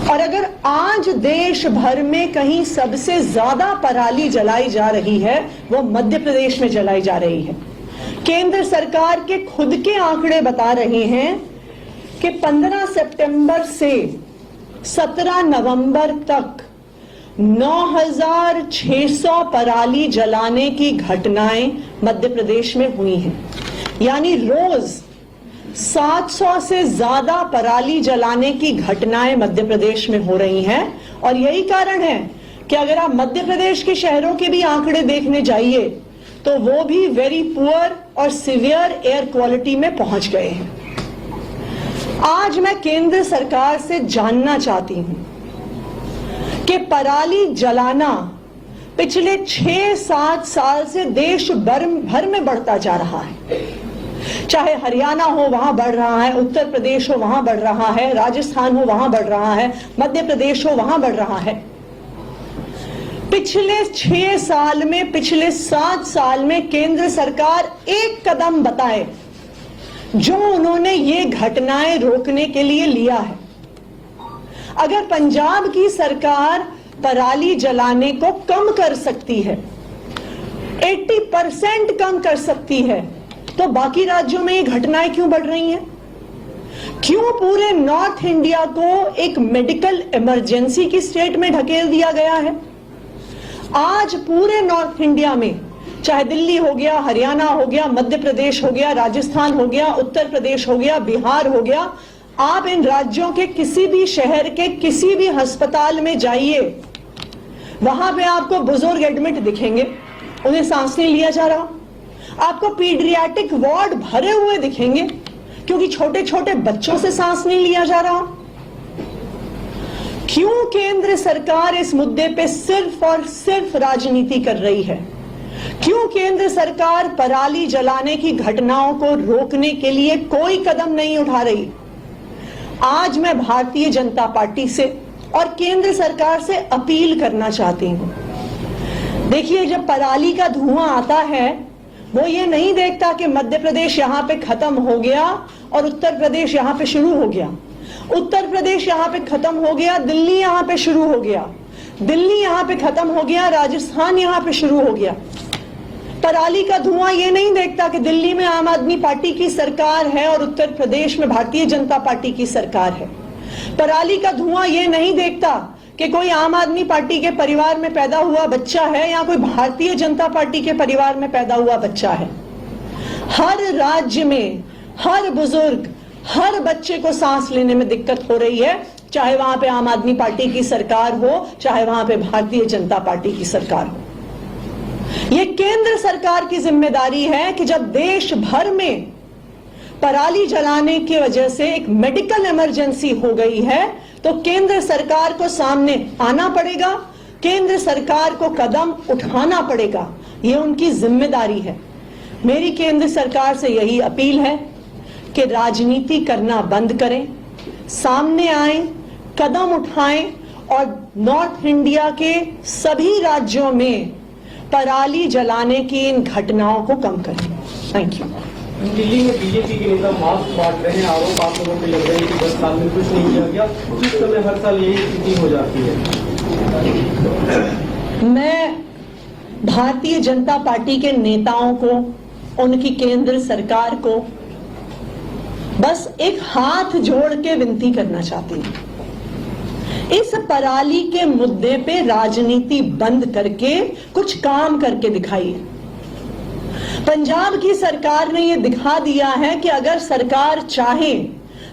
और अगर आज देश भर में कहीं सबसे ज्यादा पराली जलाई जा रही है, वो मध्य प्रदेश में जलाई जा रही है। केंद्र सरकार के खुद के आंकड़े बता रहे हैं कि 15 सितंबर से 17 नवंबर तक 9,600 पराली जलाने की घटनाएं मध्य प्रदेश में हुई हैं। यानी रोज 700 से ज्यादा पराली जलाने की घटनाएं मध्य प्रदेश में हो रही हैं। और यही कारण है कि अगर आप मध्य प्रदेश के शहरों के भी आंकड़े देखने जाइए तो वो भी वेरी पुअर और सिवियर एयर क्वालिटी में पहुंच गए हैं। आज मैं केंद्र सरकार से जानना चाहती हूं कि पराली जलाना पिछले 6-7 साल से देश भर में बढ़ता जा रहा है। चाहे हरियाणा हो वहां बढ़ रहा है, उत्तर प्रदेश हो वहां बढ़ रहा है, राजस्थान हो वहां बढ़ रहा है, मध्य प्रदेश हो वहां बढ़ रहा है। पिछले 6 साल में, पिछले 7 साल में केंद्र सरकार एक कदम बताए जो उन्होंने ये घटनाएं रोकने के लिए लिया है। अगर पंजाब की सरकार पराली जलाने को कम कर सकती है, 80% कम कर सकती है, तो बाकी राज्यों में ये घटनाएं क्यों बढ़ रही हैं? क्यों पूरे नॉर्थ इंडिया को एक मेडिकल इमरजेंसी की स्टेट में ढकेल दिया गया है? आज पूरे नॉर्थ इंडिया में, चाहे दिल्ली हो गया, हरियाणा हो गया, मध्य प्रदेश हो गया, राजस्थान हो गया, उत्तर प्रदेश हो गया, बिहार हो गया, आप इन राज्यों के किसी भी शहर के किसी भी अस्पताल में जाइए, वहां पे आपको बुजुर्ग एडमिट दिखेंगे, उन्हें सांस नहीं लिया जा रहा। आपको पीडियाट्रिक वार्ड भरे हुए दिखेंगे क्योंकि छोटे छोटे बच्चों से सांस नहीं लिया जा रहा। क्यों केंद्र सरकार इस मुद्दे पे सिर्फ और सिर्फ राजनीति कर रही है? क्यों केंद्र सरकार पराली जलाने की घटनाओं को रोकने के लिए कोई कदम नहीं उठा रही? आज मैं भारतीय जनता पार्टी से और केंद्र सरकार से अपील करना चाहती हूं। देखिए, जब पराली का धुआं आता है, वो ये नहीं देखता कि मध्य प्रदेश यहां पे खत्म हो गया और उत्तर प्रदेश यहां पे शुरू हो गया, उत्तर प्रदेश यहां पे खत्म हो गया, दिल्ली यहां पे शुरू हो गया, दिल्ली यहां पे खत्म हो गया, राजस्थान यहां पे शुरू हो गया। पराली का धुआं ये नहीं देखता कि दिल्ली में आम आदमी पार्टी की सरकार है और उत्तर प्रदेश में भारतीय जनता पार्टी की सरकार है। पराली का धुआं ये नहीं देखता कि कोई आम आदमी पार्टी के परिवार में पैदा हुआ बच्चा है या कोई भारतीय जनता पार्टी के परिवार में पैदा हुआ बच्चा है। हर राज्य में हर बुजुर्ग, हर बच्चे को सांस लेने में दिक्कत हो रही है, चाहे वहां पे आम आदमी पार्टी की सरकार हो, चाहे वहां पे भारतीय जनता पार्टी की सरकार हो। ये केंद्र सरकार की जिम्मेदारी है कि जब देश भर में पराली जलाने की वजह से एक मेडिकल इमरजेंसी हो गई है, तो केंद्र सरकार को सामने आना पड़ेगा, केंद्र सरकार को कदम उठाना पड़ेगा। ये उनकी जिम्मेदारी है। मेरी केंद्र सरकार से यही अपील है कि राजनीति करना बंद करें, सामने आए, कदम उठाएं और नॉर्थ इंडिया के सभी राज्यों में पराली जलाने की इन घटनाओं को कम करें। Thank you. दिल्ली में बीजेपी के नेता मास्क बांट रहे हैं, आरोप आप लोगों पे लग रहे हैं कि 10 साल में कुछ नहीं किया गया, जिस समय हर साल यही स्थिति हो जाती है। मैं भारतीय जनता पार्टी के नेताओं को, उनकी केंद्र सरकार को बस एक हाथ जोड़ के विनती करना चाहती हूं, इस पराली के मुद्दे पे राजनीति बंद करके कुछ काम करके दिखाइए। पंजाब की सरकार ने यह दिखा दिया है कि अगर सरकार चाहे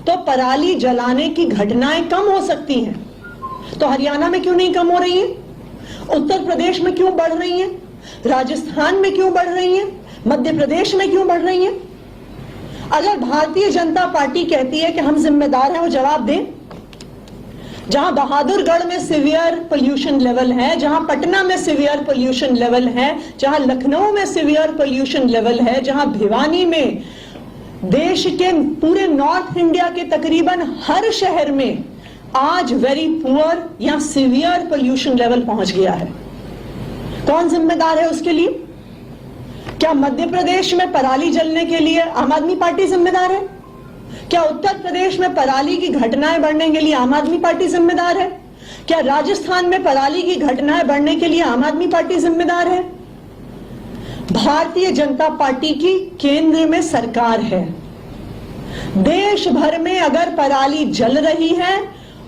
तो पराली जलाने की घटनाएं कम हो सकती हैं। तो हरियाणा में क्यों नहीं कम हो रही है? उत्तर प्रदेश में क्यों बढ़ रही है? राजस्थान में क्यों बढ़ रही है? मध्य प्रदेश में क्यों बढ़ रही है? अगर भारतीय जनता पार्टी कहती है कि हम जिम्मेदार हैं, वो जवाब दें। जहां बहादुरगढ़ में सीवियर पोल्यूशन लेवल है, जहां पटना में सीवियर पोल्यूशन लेवल है, जहां लखनऊ में सीवियर पोल्यूशन लेवल है, जहां भिवानी में, देश के पूरे नॉर्थ इंडिया के तकरीबन हर शहर में आज वेरी पुअर या सीवियर पोल्यूशन लेवल पहुंच गया है। कौन जिम्मेदार है उसके लिए? क्या मध्य प्रदेश में पराली जलने के लिए आम आदमी पार्टी जिम्मेदार है? क्या उत्तर प्रदेश में पराली की घटनाएं बढ़ने के लिए आम आदमी पार्टी जिम्मेदार है? क्या राजस्थान में पराली की घटनाएं बढ़ने के लिए आम आदमी पार्टी जिम्मेदार है? भारतीय जनता पार्टी की केंद्र में सरकार है। देश भर में अगर पराली जल रही है,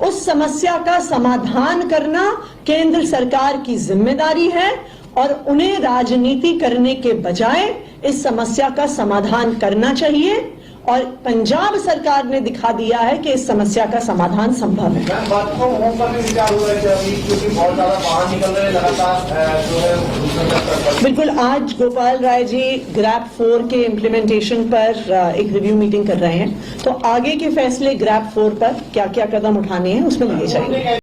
उस समस्या का समाधान करना केंद्र सरकार की जिम्मेदारी है और उन्हें राजनीति करने के बजाय इस समस्या का समाधान करना चाहिए और पंजाब सरकार ने दिखा दिया है कि इस समस्या का समाधान संभव है। मैम, वर्क फ्रॉम होम पर भी विचार हो रहे थे अभी, क्योंकि बहुत ज्यादा बाहर निकल रहे हैं लगातार जो है। बिल्कुल, आज गोपाल राय जी ग्रैप 4 के इम्प्लीमेंटेशन पर एक रिव्यू मीटिंग कर रहे हैं, तो आगे के फैसले ग्रैप 4 पर क्या क्या कदम उठाने हैं उसमें लिए जाएंगे।